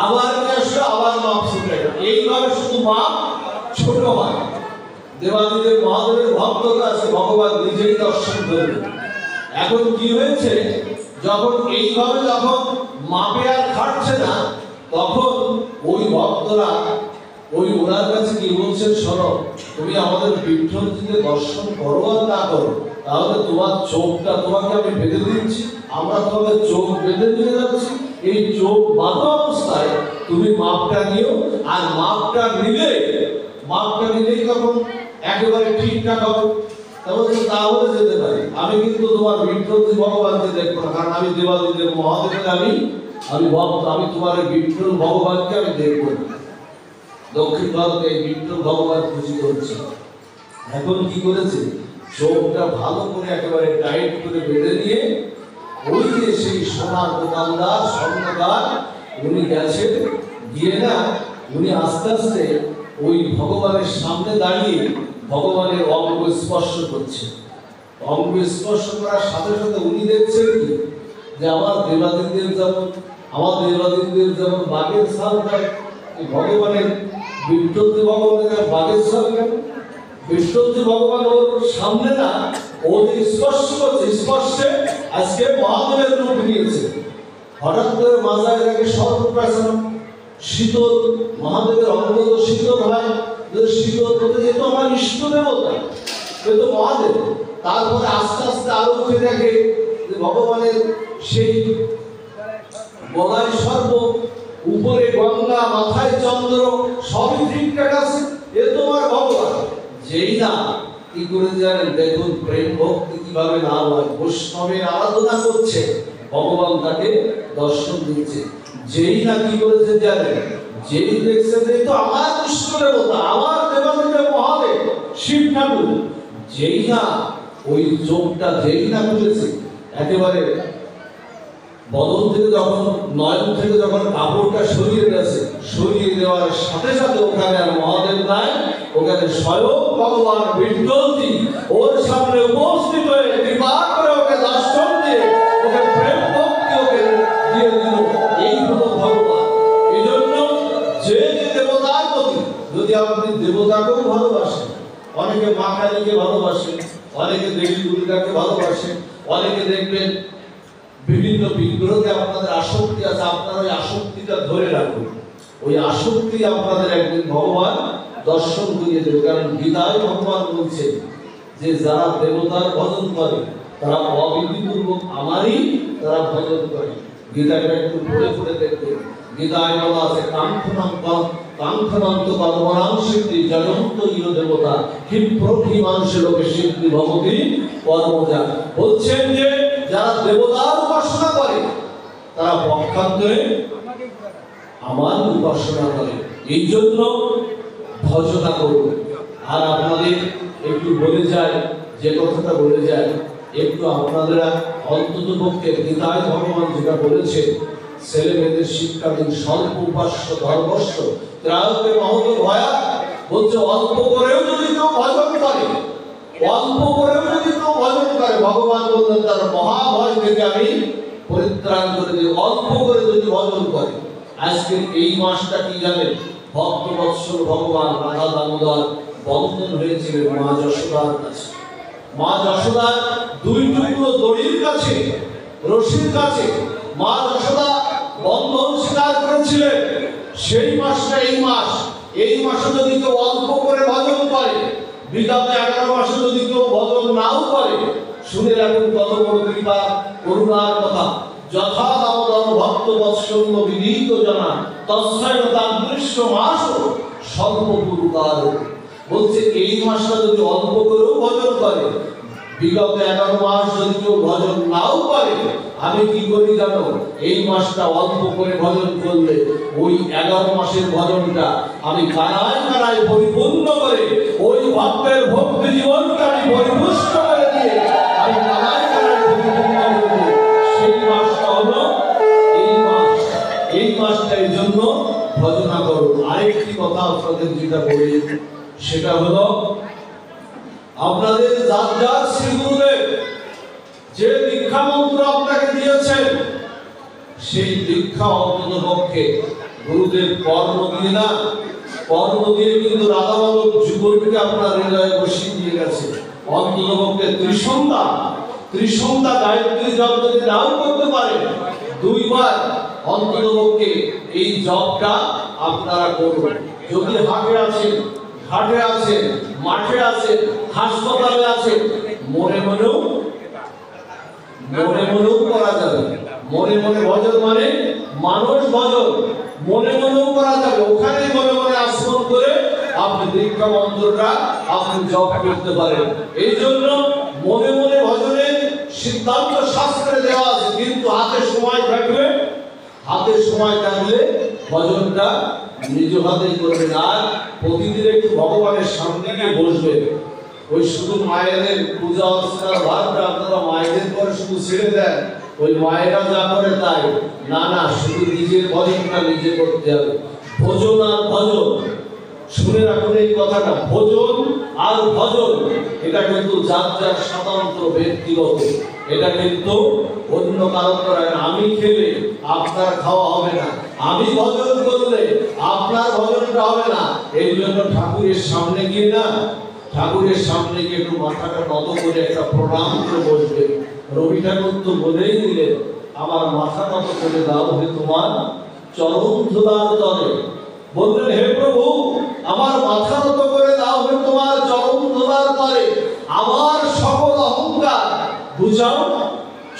আবার নিয়ে আসলো, আবার মাপ ছোট হয়ে গেল। এইভাবে শুধু মাপ ছোট হয়। দেবাদিদেব মহাদেবের ভক্তরা আছে, ভগবান নিজেই দর্শন করবে। এখন কি হয়েছে, যখন এইভাবে যখন মাপে আর খাটছে না, তখন ওই ভক্তরা ওই ওনার কাছে কি বলছেন, শোনো তুমি আমাদের বিঠ্ঠলজিকে দর্শন করো আর না করো, তাহলে তোমার চোখটা তোমাকে আমি বেঁধে দিচ্ছি, আমরা তোমাদের চোখ বেঁধে নিয়ে যাচ্ছি। এই চোখ বাঁধা অবস্থায় তুমি মাপটা নিও, আর মাপটা নিলেই তখন একেবারে ঠিকঠাক হবে। তাহলে যেতে পারি। আমি কিন্তু তোমার বিঠ্ঠলজি ভগবানকে দেখবো না, কারণ আমি দেবাদিদেব মহাদেবের আমি ভক্ত, আমি তোমার বিঠ্ঠল ভগবানকে আমি দেখবো না। দক্ষিণ ভারতে বিঠ্ঠল ভগবান পূজিত হচ্ছে। এখন কি করেছে, চোখটা ভালো করে একেবারে টাইট করে বেঁধে নিয়ে ওই যে সেই সোনার দোকানদার স্বর্ণকার উনি গেছেন, গিয়ে না উনি আস্তে আস্তে ওই ভগবানের সামনে দাঁড়িয়ে ভগবানের অঙ্গ স্পর্শ করছে। অঙ্গ স্পর্শ করার সাথে সাথে উনি দেখছেন কি, যে আমার দেবাদিদেব যেমন বাঘের ছাল দেয়, ভগবানের বিঠ্ঠলজি ভগবানের বাঘের ছাল কেন? বিঠ্ঠলজি ভগবান ওর সামনে না, ও যে স্পর্শ করছে, স্পর্শে আজকে মহাদেবের রূপ নিয়েছে। হঠাৎ করে মাজায় লাগে সর্বপ্রাচীন শীতল, মহাদেবের অঙ্গ তো শীতল হয়, শীতল করতে যেত আমার ইষ্ট দেবতা, এ তো মহাদেব। তারপরে আস্তে আস্তে আরো উঠে দেখে যে ভগবানের সেই গলায় সর্ব, উপরে গঙ্গা, মাথায় চন্দ্র, সবই ঠিকঠাক আছে, এ তোমার ভগবান। যেই না কি করে জানেন, দেখুন প্রেম ভক্তি কিভাবে না হয়, বৈষ্ণবের আরাধনা করছে, ভগবান তাকে দর্শন দিচ্ছে। যেই না কি করেছে জানেন, যেই দেখছে যে তো আমার ইষ্ট দেবতা, আমার দেবাদিদেব মহাদেব শিব ঠাকুর, যেই না ওই চোখটা যেই না খুলেছে, একেবারে বদন থেকে যখন, নয়ন থেকে যখন কাপড়টা সরিয়ে গেছে, সরিয়ে দেওয়ার সাথে সাথে ওখানে আর মহাদেব নাই, ওখানে স্বয়ং ভগবান বিঠ্ঠলজি ওর সামনে উপস্থিত হয়ে কৃপা করে ওকে দর্শন দিয়ে ওকে প্রেম ভক্তি ওকে দিয়ে দিল। এই হলো ভগবান। এই জন্য যে দেবতার প্রতি যদি আপনি দেবতাকেও ভালোবাসেন, অনেকে মা কালীকে ভালোবাসেন, অনেকে দেবী দুর্গাকে ভালোবাসেন, অনেকে দেখবেন বিভিন্ন বিগ্রহকে আপনাদের আসক্তি আছে, আপনারা ওই আসক্তিটা ধরে রাখুন। ওই আসক্তি আপনাদের একদিন ভগবান দর্শন করিয়ে দেবে। কারণ গীতায় ভগবান বলছে যে যারা দেবতার ভজন করে তারা অবিধিপূর্বক আমারই তারা ভজন করে। গীতাটা একটু পড়ে দেখবে। গীতায় বলা আছে কাঙ্ক্ষনান্ত কর্মণাং সিদ্ধি জগন্ত ইহ দেবতা ক্ষিপ্রক্ষি মানুষের লোকে সিদ্ধি ভগবতী কর্মজা। বলছেন যে যারা দেবতার উপাসনা করে তারা পক্ষান্তরে আমার উপাসনা করে। এই জন্য ভজনা করুন। আর আপনাদের একটু বলে যায়, যে কথাটা বলে যায়, একটু আপনারা অন্তত পক্ষে গীতায় ভগবান যেটা বলেছে, ছেলে মেয়েদের শিক্ষা দিন, স্বল্প উপাস্য ধর্মস্ব ত্রায়তে মহত ভয়া। বলছে অল্প করেও যদি কেউ ভজন করে, ভগবান বললেন তার মহাভয় থেকে আমি পরিত্রাণ করে দিই। অল্প করে যদি ভজন করে। আজকের এই মাসটা কি জানেন, ভক্ত বৎসল ভগবান রাধা দামোদর বন্ধন হয়েছিলেন মা যশোদার কাছে। মা যশোদার দুই টুকরো দড়ির কাছে, রশির কাছে মা যশোদা বন্ধন স্বীকার করেছিলেন। সেই মাসটা এই মাস, এই মাসে যদি কেউ অল্প করে ভজন করে, বিগত 11 মাসে যদি কেউ ভজন নাও করে, শুনে রাখুন কত বড় কৃপা করুণার কথা। যথা দামোদর ভক্ত বৎসল্য বিদিত জনা তস্মৈ তাদৃশ্য মাস স্বল্প পুরুকার। বলছে এই মাসটা যদি অল্প করেও ভজন করে, বিগত 11 মাস যদি কেউ ভজন নাও করে, আমি কি করি জানো? এই মাসটা অল্প করে ভজন করলে ওই 11 মাসের ভজনটা আমি কানায় কানায় পরিপূর্ণ করে, ওই ভক্তের ভক্তি জীবনকে আমি পরিপুষ্ট করে দিয়ে আমি কানায় কানায় পরিপূর্ণ করব। সেই মাসটা হলো এই মাস। এই মাসটা এই জন্য ভজনা করো। আরেকটি কথা আপনাদের যেটা বলি, সেটা হলো আপনাদের যার যার শ্রী গুরুদেব যে দীক্ষা মন্ত্র আপনাকে দিয়েছেন, সেই দীক্ষা অন্তত পক্ষে গুরুদেব কর্ম দিয়ে না, কর্ম দিয়ে কিন্তু রাধা মাধব যুগলকে আপনার হৃদয়ে বসিয়ে দিয়ে গেছে। অন্তত পক্ষে ত্রিসন্ধ্যা গায়ত্রী জপ যদি নাও করতে পারেন, 2 বার অন্তত পক্ষে এই জপটা আপনারা করুন। যদি হাটে আছেন, ঘাটে আছেন, মাঠে আছেন, হাসপাতালে আছেন, মনে মনেও করা যাবে। মনে মনে ভজন মানে মানুষ ভজন, মনে মনেও করা যাবে। ওখানে মনে মনে আশ্রম করে আপনি দীক্ষা মন্ত্রটা আপনি জপ করতে পারেন। এই জন্য মনে মনে ভজনের সিদ্ধান্ত শাস্ত্রে দেওয়া আছে, কিন্তু হাতে সময় থাকলে ভজনটা নিজ হাতেই করবেন। আর প্রতিদিন একটু ভগবানের সামনে গিয়ে বসবেন। ওই শুধু মায়েদের পূজা অর্চনার ভারটা আপনারা মায়েদের পরে শুধু ছেড়ে দেন, ওই মায়েরা যা করে তাই না, শুধু নিজের ভজনটা নিজে করতে হবে। ভোজন আর ভজন, শুনে রাখুন এই কথাটা, ভোজন আর ভজন এটা কিন্তু যার যার স্বতন্ত্র ব্যক্তিগত, এটা কিন্তু অন্য কারো করায় না। আমি খেলে আপনার খাওয়া হবে না, আমি ভজন করলে আপনার ভজনটা হবে না। এই জন্য ঠাকুরের সামনে গিয়ে একটু মাথাটা নত করে একটা প্রণাম করে বসবে। রবি ঠাকুর তো বলেই দিলেন, আমার মাথা নত করে দাও হে তোমার চরণ ধুলার তলে। বললেন, হে প্রভু আমার মাথা নত করে দাও হে তোমার চরণ ধুলার তলে, আমার সকল অহংকার বুঝাও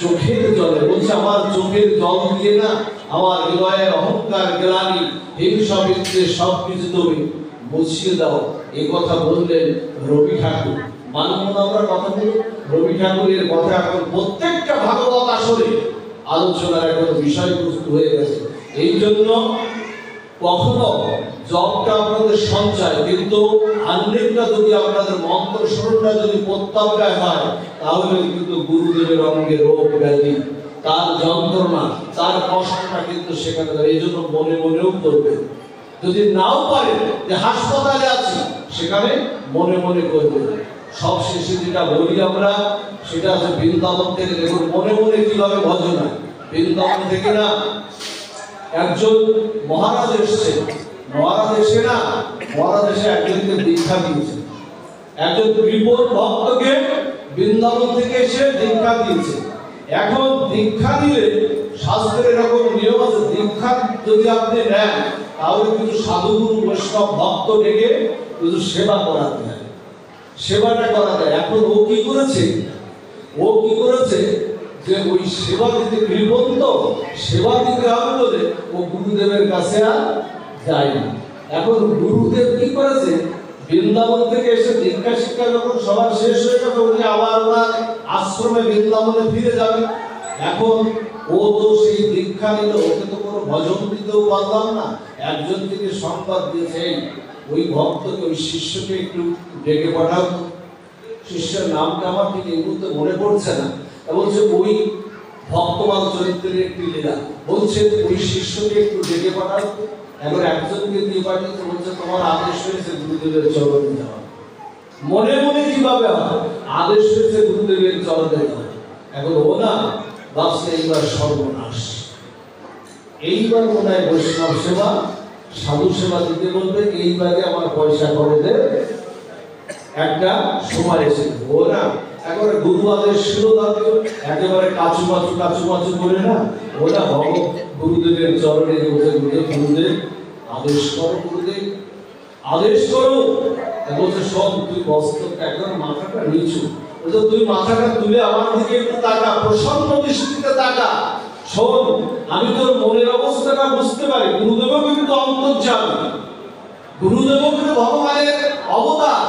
চোখের জলে। বলছে আমার চোখের জল দিয়ে না, আমার হৃদয়ের অহংকার গ্লানি হিংসা বিদ্বেষ সবকিছু তুমি মুছিয়ে দাও। এই কথা বললেন রবি ঠাকুর। মানব আমরা কথা বলি, রবি ঠাকুরের কথা এখন প্রত্যেকটা ভাগবত আসলে আলোচনার এখন বিষয়বস্তু হয়ে গেছে। এই জন্য কখনো জবটা আপনাদের সঞ্চয়, কিন্তু আন্নিকটা যদি আপনাদের মন্ত্র স্মরণটা যদি প্রত্যাবগায় হয়, তাহলে কিন্তু গুরুদেবের অঙ্গে রোগ ব্যাধি, তার যন্ত্রণা, তার কষ্টটা কিন্তু সেখানে। এই জন্য মনে মনেও করবেন। যদি নাও পারেন যে হাসপাতালে আছি, সেখানে মনে মনে করবেন। সব শেষে যেটা বলি আমরা, সেটা হচ্ছে বৃন্দাবন থেকে। দেখুন মনে মনে কিভাবে ভজন হয়। বৃন্দাবন থেকে না একজন মহারাজ এসছে, মহারাজ এসে একজনকে দীক্ষা দিয়েছে। একজন কৃপণ ভক্তকে বৃন্দাবন থেকে এসে দীক্ষা দিয়েছে। এখন দীক্ষা দিলে শাস্ত্রের এরকম নিয়ম আছে, দীক্ষা যদি আপনি নেন তাহলে কিছু সাধুগুরু বৈষ্ণব ভক্ত ডেকে কিছু সেবা করাতে হয়, সেবাটা করাতে হয়। এখন ও কি করেছে যে ওই সেবা দিতে কৃপণ, তো সেবা দিতে হবে বলে ও গুরুদেবের কাছে আর যায় না। এখন গুরুদেব কি করেছে, বৃন্দাবন থেকে এসে দীক্ষা শিক্ষা যখন সবার শেষ হয়ে যাবে, উনি আবার ওনার আশ্রমে বৃন্দাবনে ফিরে যাবে। এখন ও তো সেই দীক্ষা নিল, ওকে তো কোনো ভজন দিতেও পারলাম না। একজন থেকে সংবাদ দিয়েছে, ওই ভক্তকে, ওই শিষ্যকে একটু ডেকে পাঠাও। শিষ্যের নামটা আমার ঠিক এই মুহূর্তে মনে পড়ছে না। বলছে ওই ভক্তবান চরিত্রের একটি লীলা, বলছে ওই শিষ্যকে একটু ডেকে পাঠাও। এখন একজনকে দিয়ে পাঠিয়েছে, বলছে তোমার আদেশ হয়েছে গুরুদেবের চরণে যাওয়া। মনে মনে কিভাবে হয়, আদেশ হয়েছে গুরুদেবের চরণে যাওয়া। এখন ও না ভাবছে এইবার সর্বনাশ, এইবার মনে হয় বৈষ্ণব সেবা সাধু সেবা দিতে বলবে, এইবারে আমার পয়সা খরচের একটা সময় এসেছে। ও না একবারে গুরু আদেশ ছিল তাদের, একেবারে কাচু মাচু করে না, ওরা গুরুদেবের চরণে বসে গুরুদেব আদেশ করো, গুরুদেব আদেশ করো। বলছে শোন, তুই বস্ত্রটা একদম মাথাটা নিচু, বলছে তুই মাথাটা তুলে আমার দিকে একটু তাকা, প্রসন্ন দৃষ্টিতে তাকা। শোন, আমি তোর মনের অবস্থাটা বুঝতে পারি। গুরুদেবও কিন্তু অন্তর্যামী, গুরুদেবও কিন্তু ভগবানের অবতার।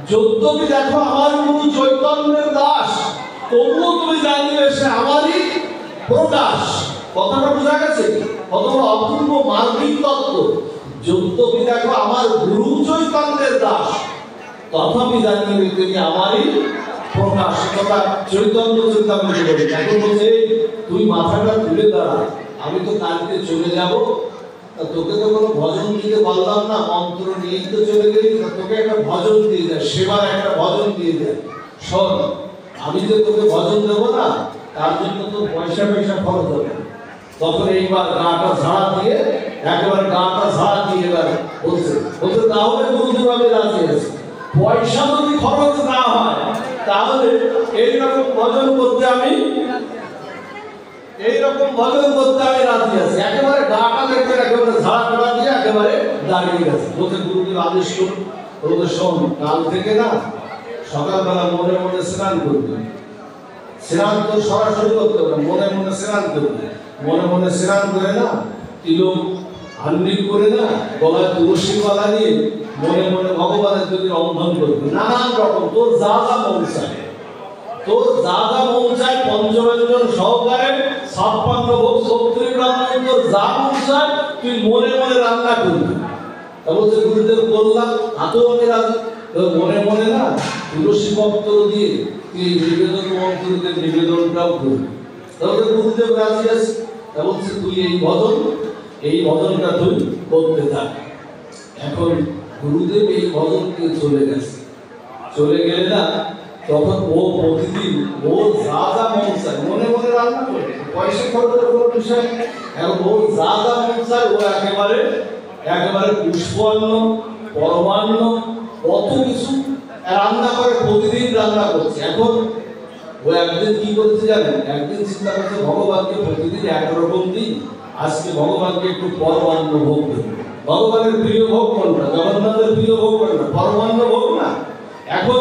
যদ্যপি দেখো আমার গুরু চৈতন্যের দাস, তবুও তুমি জানিবে সে আমারই প্রকাশ। কথাটা বোঝা গেছে? কত অপূর্ব মার্মিক তত্ত্ব। যদ্যপি দেখো আমার গুরু চৈতন্যের দাস, তথাপি জানিবে তিনি আমারই প্রকাশ। কথা চৈতন্য চৈতন্যকে বলি। এখন বলছে তুই মাথাটা তুলে দাঁড়া, আমি তো কালকে চলে যাব, তোকে তো কোনো ভজন দিতে পারলাম না, মন্ত্র নিয়েই তো চলে গেলি, তোকে একটা ভজন দিয়ে যায়, সেবার একটা ভজন দিয়ে যায়। শোন, আমি যে তোকে ভজন দেবো না, তার জন্য তো পয়সা খরচ হবে। তখন এইবার গাটা ঝাড়া দিয়ে, একেবারে গাটা ঝাড়া দিয়ে এবার বলছে তাহলে গুরুদেব আমি রাজি আছি, পয়সা যদি খরচ না হয় তাহলে এইরকম ভজন করতে আমি রাজি আছি। একেবারে গাটা দেখবে একেবারে ঝাড়া দিয়ে একেবারে দাঁড়িয়ে গেছে। বলছে গুরুদেব আদেশ করুন। বলতে শোন, কাল থেকে না সকালবেলা মনে মনে স্নান করবে। স্নান তো সরাসরি করতে হবে, মনে মনে স্নান করবে। মনে মনে স্নান করে না, তিলক আন্নিক করে না, গলায় তুলসী মালা নিয়ে মনে মনে ভগবানের যদি রন্ধন করবে। নানান রকম তোর যা যা মন চায়, পঞ্চব্যঞ্জন সহকারে 56 ভোগ 70 ব্রাহ্মণ, তোর যা মন চায় তুই মনে মনে রান্না করবি। তা বলছে গুরুদেব বললাম, হাতেও আমি রাজি। মনে মনে না তুলসী পত্র দিয়ে তুই নিবেদন মন্ত্রদের নিবেদনটাও করবি। তাহলে গুরুদেব রাজি আছে। তা বলছে তুই এই ভজনটা তুই করতে থাক। এখন গুরুদেব এই ভজনকে চলে গেলে না, তখন ও প্রতিদিন ও যা যা মন চায় মনে মনে রান্না করে, পয়সা খরচের কোনো বিষয়। এখন ও যা যা মন চায় ও একেবারে পুষ্পান্ন, পরমান্ন, কত কিছু রান্না করে, প্রতিদিন রান্না করছে। এখন ও একদিন কি করতে জানেন, একদিন চিন্তা করছে ভগবানকে প্রতিদিন একরকম দিই, আজকে ভগবানকে একটু পরমান্ন ভোগ দেব। ভগবানের প্রিয় ভোগ কোনটা? জগন্নাথের প্রিয় ভোগ কোনটা? পরমান্ন ভোগ না। এখন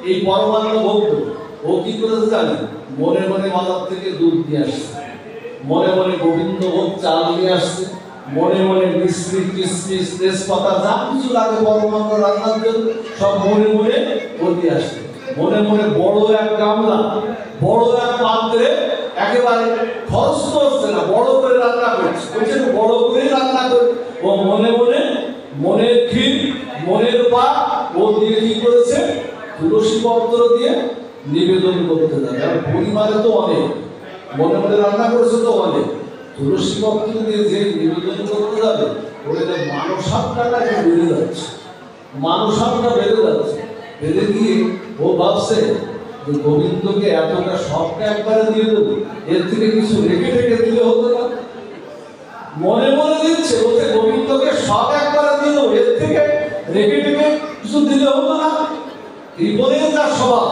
এই পরমান্ন ভোগ ও কি করেছে জানেন, মনে মনে বাজার থেকে দুধ নিয়ে আসছে, মনে মনে গোবিন্দ ভোগ চাল নিয়ে আসছে, মনে মনে মিশ্রি কিশমিশ তেজপাতা যা কিছু লাগে পরমান্ন রান্নার জন্য সব মনে মনে নিয়ে আসছে। মনে মনে বড় এক গামলা, বড় এক পাত্রে, একেবারে খরচ তো হচ্ছে না, বড় করে রান্না করছে। বলছে বড় করে রান্না করে ও মনে মনে মনের ক্ষীর, মনের পাক ও দিয়ে কি করেছে, তুলসী পত্র দিয়ে নিবেদন করতে যাবে। আর পরিমাণে তো অনেক, মনে মনে রান্না করেছে তো অনেক, তুলসী পত্র দিয়ে যে নিবেদন করতে যাবে ওদের মানসাত্মটা বেড়ে যাচ্ছে, মানসাত্মটা বেড়ে যাচ্ছে। বেড়ে গিয়ে ও ভাবছে যে গোবিন্দকে এতটা সবটা একবারে দিয়ে দেবো, এর থেকে কিছু রেখে দিলে হতো না। মনে মনে দিচ্ছে, বলছে গোবিন্দকে সব একবারে দিয়ে দেবো, এর থেকে রেখে কিছু দিলে হতো না। কৃপণের যা স্বভাব,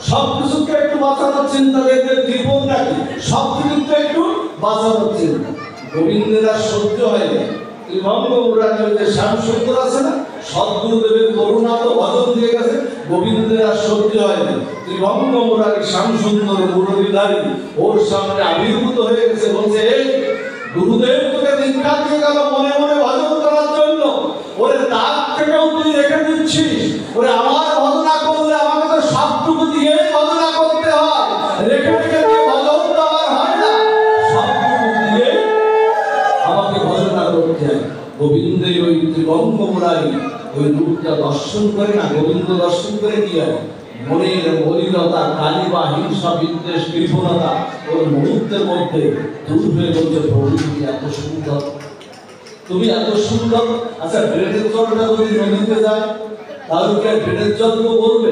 সব কিছুকে একটু বাঁচানোর চিন্তা, দেখবে কৃপণ নাকি সব কিছুকে একটু বাঁচানোর চিন্তা। গোবিন্দের আর সহ্য হয়নি। ত্রিভঙ্গ মুরারির যে শ্যাম সুন্দর আছে না, সদ্গুরুদেবের করুণা তো ভজন দিয়ে গেছে, গোবিন্দের আর সহ্য হয়নি। ত্রিভঙ্গ মুরারি শ্যাম সুন্দর মুরলীধারী ওর সামনে আবির্ভূত হয়ে গেছে। বলছে এই গুরুদেব তোকে দীক্ষা দিয়ে গেল মনে মনে ভজন করার জন্য, ওরে তার থেকেও তুই রেখে দিচ্ছিস। ওরে আমার ভজনা করলে আমাকে তো সবটুকু দিয়ে ভজনা করতে হয়, রেখে দিয়ে ভজন তো আমার হয় না, সবটুকু দিয়ে আমাকে ভজনা করতে হয়। গোবিন্দের ওই ত্রিভঙ্গ মুরারি ওই রূপটা দর্শন করে না, গোবিন্দ দর্শন করে কি হয়, মনের মলিনতা, কালিমা, হিংসা, বিদ্বেষ, কৃপণতা ওর মুহূর্তের মধ্যে দূর হয়ে বলছে প্রভু তুমি এত সুন্দর, তুমি এত সুন্দর। আচ্ছা ড্রেনের জলটা যদি নদীতে যায় তাহলে কি আর ড্রেনের জল বলবে?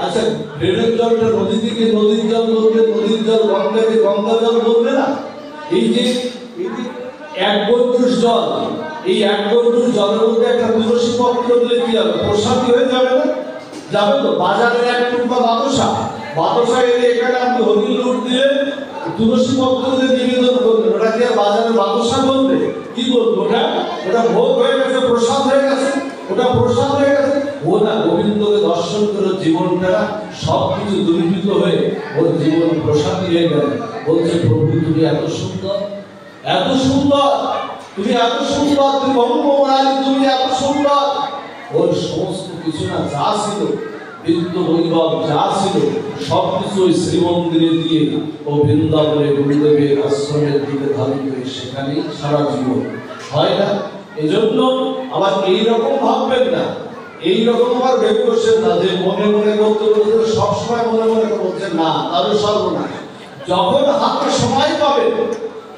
আচ্ছা ড্রেনের জলটা নদী থেকে নদীর জল বলবে, নদীর জল গঙ্গাকে গঙ্গা জল বলবে না? এই যে এক গণ্ডূষ জল, এই এক গণ্ডূষ জলের মধ্যে একটা তুলসী পত্র দিলে কি হবে? প্রসাদী হয়ে যাবে না? যাবে তো। বাজারে এক টুকরা বাতাসা বাতাসা এলে এখানে আপনি হরিণ লুট দিয়ে তুলসী পত্র দিয়ে নিবেদন করবেন, ওটা কি আর বাজারে বাতাসা বলবে? কি বলবো? ওটা ভোগ হয়ে গেছে, প্রসাদ হয়ে গেছে, ওটা প্রসাদ হয়ে গেছে। ও না, গোবিন্দকে দর্শন করে জীবনটা সবকিছু দুর্বৃত হয়ে ওর জীবন প্রসাদী হয়ে গেল। বলছে, প্রভু তুমি এত সুন্দর, এত সুন্দর, তুমি এত সুন্দর, তুমি বঙ্গমহারানী, তুমি এত সুন্দর। ওর সমস্ত কিছু না যা ছিল, বিদ্য বৈভব যা ছিল, সবকিছু ওই শ্রীমন্দিরে দিয়ে ও বৃন্দাবনে গুরুদেবের আশ্রমের দিকে ধাবিত হয়ে সেখানেই সারা জীবন হয় না। এই জন্য আবার এইরকম ভাববেন না, এইরকম আবার ভেবে বসছেন না যে মনে মনে করতে করতে সবসময় মনে মনে বলছেন না, তাহলে সর্বনাশ। যখন হাতে সময় পাবে,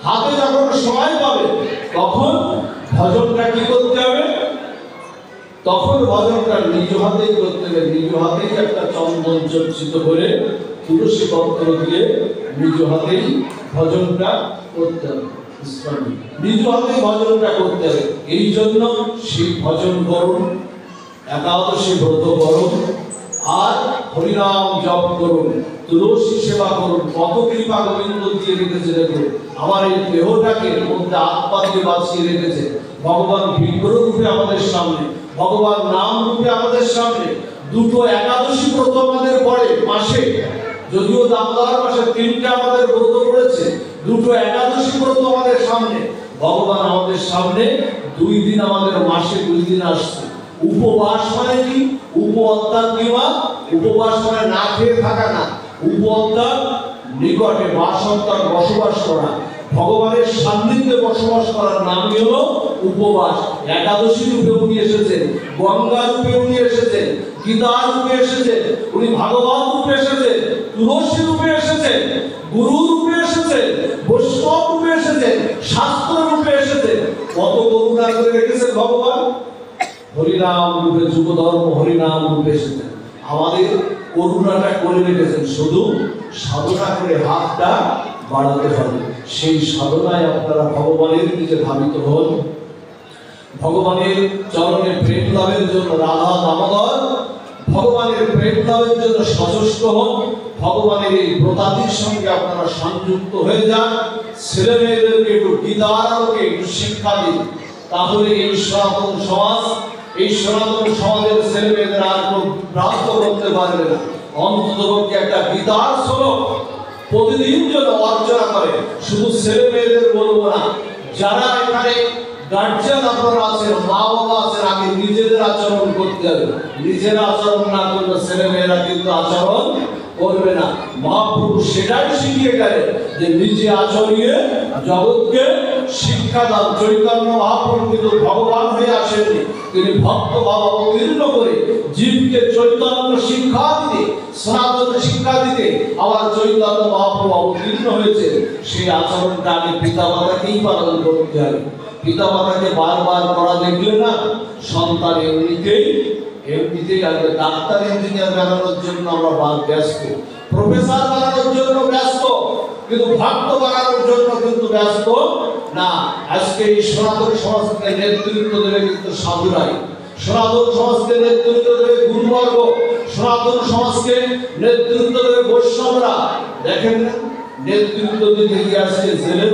হাতে যখন সময় পাবে, তখন ভজনটা কি করতে হবে? তখন ভজনটা নিজ হাতেই করতে হবে। নিজ হাতেই একটা চন্দন চর্চিত করে তুলসী পত্র দিয়ে নিজ হাতেই ভজনটা করতে হবে। নিজ হাতেই ভজনটা করতে হবে। এই জন্য সেই ভজন করুন, একাদশী ব্রত করুন, আর হরিনাম জপ করুন, তুলসী সেবা করুন। কত কৃপা গোবিন্দ দিয়ে রেখেছে দেখুন। আমার এই দেহটাকে মধ্যে আত্মা দিয়ে বাঁচিয়ে রেখেছে ভগবান বিগ্রহ রূপে আমাদের সামনে, ভগবান নাম রূপে আমাদের সামনে। দুটো একাদশী ব্রত আমাদের পড়ে মাসে, যদিও দামোদর মাসে 3টা আমাদের ব্রত পড়েছে, দুটো একাদশী ব্রত আমাদের সামনে। ভগবান আমাদের সামনে 2 দিন, আমাদের মাসে 2 দিন আসছে। উপবাস মানে কি? উপঅত্তার কি? উপবাস মানে না খেয়ে থাকা না, উপঅত্তার নিকটে, বাসত্তার বসবাস করা, ভগবানের সান্নিধ্যে বসবাস করার নামই হলো উপবাস। একাদশী রূপে উনি এসেছেন, গঙ্গা রূপে উনি এসেছেন, গীতা রূপে এসেছেন, উনি ভাগবত রূপে এসেছেন, তুলসী রূপে এসেছেন, গুরু রূপে এসেছেন, বৈষ্ণব রূপে এসেছেন, শাস্ত্র রূপে এসেছেন। কত করুণা করে রেখেছেন ভগবান। হরিনাম রূপে, যুগ ধর্ম হরিনাম রূপে এসেছেন, আমাদের করুণাটা করে রেখেছেন। শুধু সাধনা করে হাতটা বাড়াতে হবে। সেই সাধনায় আপনারা ভগবানের দিকে ধাবিত হন, ভগবানের চরণে প্রেম লাভের জন্য রাধা দামোদর, ভগবানের প্রেম লাভের জন্য সচেষ্ট হন। ভগবানের এই ব্রতাদির সঙ্গে আপনারা সংযুক্ত হয়ে যান। ছেলে মেয়েদেরকে একটু গীতার আলোকে একটু শিক্ষা দিন, তাহলে এই সনাতন সমাজ, এই সনাতন সমাজের ছেলে মেয়েদের আর কোনো প্রাপ্ত করতে পারবে না। অন্ততপক্ষে একটা গীতার শ্লোক প্রতিদিন যেন অর্চনা করে। শুধু ছেলে মেয়েদের বলবো না, যারা এখানে গার্জিয়ান আপনারা আছেন, মা বাবা আছেন, আগে নিজেদের আচরণ করতে হবে। নিজেরা আচরণ না করলে ছেলে মেয়েরা কিন্তু আচরণ করবে না। মহাপ্রভু সেটাই শিখিয়ে গেলেন যে নিজে আচরিয়ে জগৎকে শিক্ষা দান। চৈতন্য মহাপ্রভু কিন্তু ভগবান হয়ে আসেননি, তিনি ভক্ত ভাব অবতীর্ণ করে জীবকে চৈতন্য শিক্ষা দিতে, সনাতন শিক্ষা দিতে আবার চৈতন্য মহাপ্রভু অবতীর্ণ হয়েছে। সেই আচরণটা আগে পিতা মাতাকেই পালন করতে হবে। পিতা মাতাকে বারবার করা দেখলে না, সন্তান এমনিতেই আসবে। ডাক্তার ইঞ্জিনিয়ার বানানোর জন্য আমরা ব্যস্ত, প্রফেসর বানানোর জন্য ব্যস্ত, কিন্তু ভক্ত বানানোর জন্য কিন্তু ব্যস্ত না। আজকে এই সনাতন সমাজকে নেতৃত্ব দেবে কিন্তু সাধুরাই, সনাতন সমাজকে নেতৃত্ব দেবে গুরুবর্গ, সনাতন সমাজকে নেতৃত্ব দেবে বৈষ্ণবরা। দেখেন না, নেতৃত্ব দিতে গিয়ে আজকে জেলের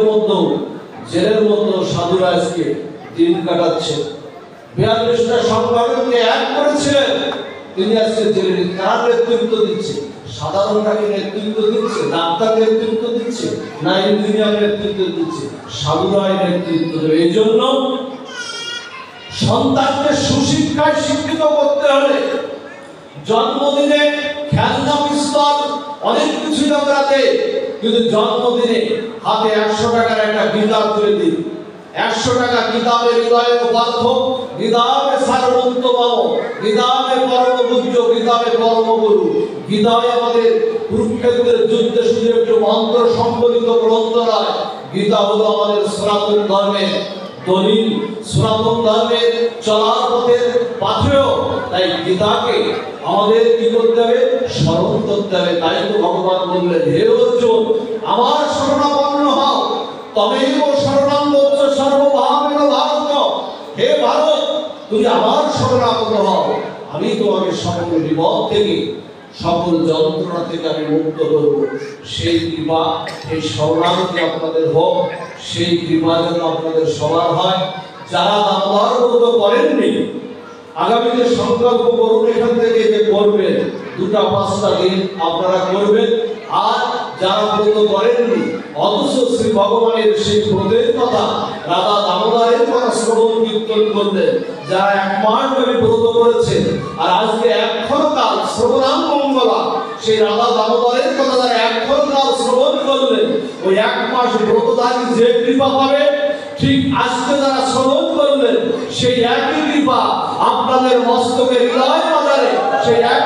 মধ্যে সাধুরা আজকে দিন কাটাচ্ছে। 42টা সংগঠনকে এক করেছিলেন, তিনি আজকে জেলে। কার নেতৃত্ব দিচ্ছে? সাধারণটাকে নেতৃত্ব দিচ্ছে, ডাক্তার নেতৃত্ব দিচ্ছে না, ইঞ্জিনিয়ার নেতৃত্ব দিচ্ছে? সাধুরাই নেতৃত্ব দেবে। এই জন্য সন্তানকে সুশিক্ষায় শিক্ষিত করতে হলে জন্মদিনে খেলনা, পিস্তল, অনেক কিছু আমরা দেই, কিন্তু জন্মদিনে হাতে 100 টাকার একটা গীতা তুলে দিই। 100 টাকা কিতাবে হৃদয়ে উপার্থ, গীতাবে সারবন্তম, গীতাবে পরম পূজ্য, গীতাবে পরম গুরু। গীতায় আমাদের কুরুক্ষেত্রের যুদ্ধে শুধু একটু মন্ত্র সম্বলিত গ্রন্থ নয়, গীতা হলো আমাদের সনাতন ধর্মের দলিল, সনাতন ধর্মের চলার পথের পাথেয়। তাই গীতাকে আমাদের কি করতে হবে? স্মরণ করতে হবে। তাই তো ভগবান বললেন, হে অর্জুন, আমার শরণাপন্ন হও, তমেব শরণাং গচ্ছ সর্বভাবেন ভারত। হে ভারত, তুমি আমার শরণাপন্ন হও, আমি তোমাকে সকল বিপদ থেকে সকল যন্ত্রণা থেকে আমি মুক্ত করব। সেই কৃপা, এই শরণাগতি আপনাদের হোক, সেই কৃপা যেন আপনাদের সবার হয়। যারা দামোদর ব্রত করেননি, আগামীতে সংকল্প করুন এখান থেকে যে করবেন, 2-5টা দিন আপনারা করবেন। আর যারা ব্রত করেননি, অথচ শ্রী ভগবানের সেই ব্রতের কথা, রাধা দামোদরের কথা শ্রবণ কীর্তন করলেন, যারা 1 মাস ধরে ব্রত করেছেন আর আজকে এক্ষণকাল শ্রবণাম মঙ্গলা, সেই রাধা দামোদরের কথা যারা এক্ষণকাল শ্রবণ করলেন, ওই 1 মাস ব্রতধারী যে কৃপা পাবে, ঠিক আজকে যারা শ্রবণ করলেন সেই একই কৃপা আপনাদের মস্তকে হৃদয় বাজারে সেই এক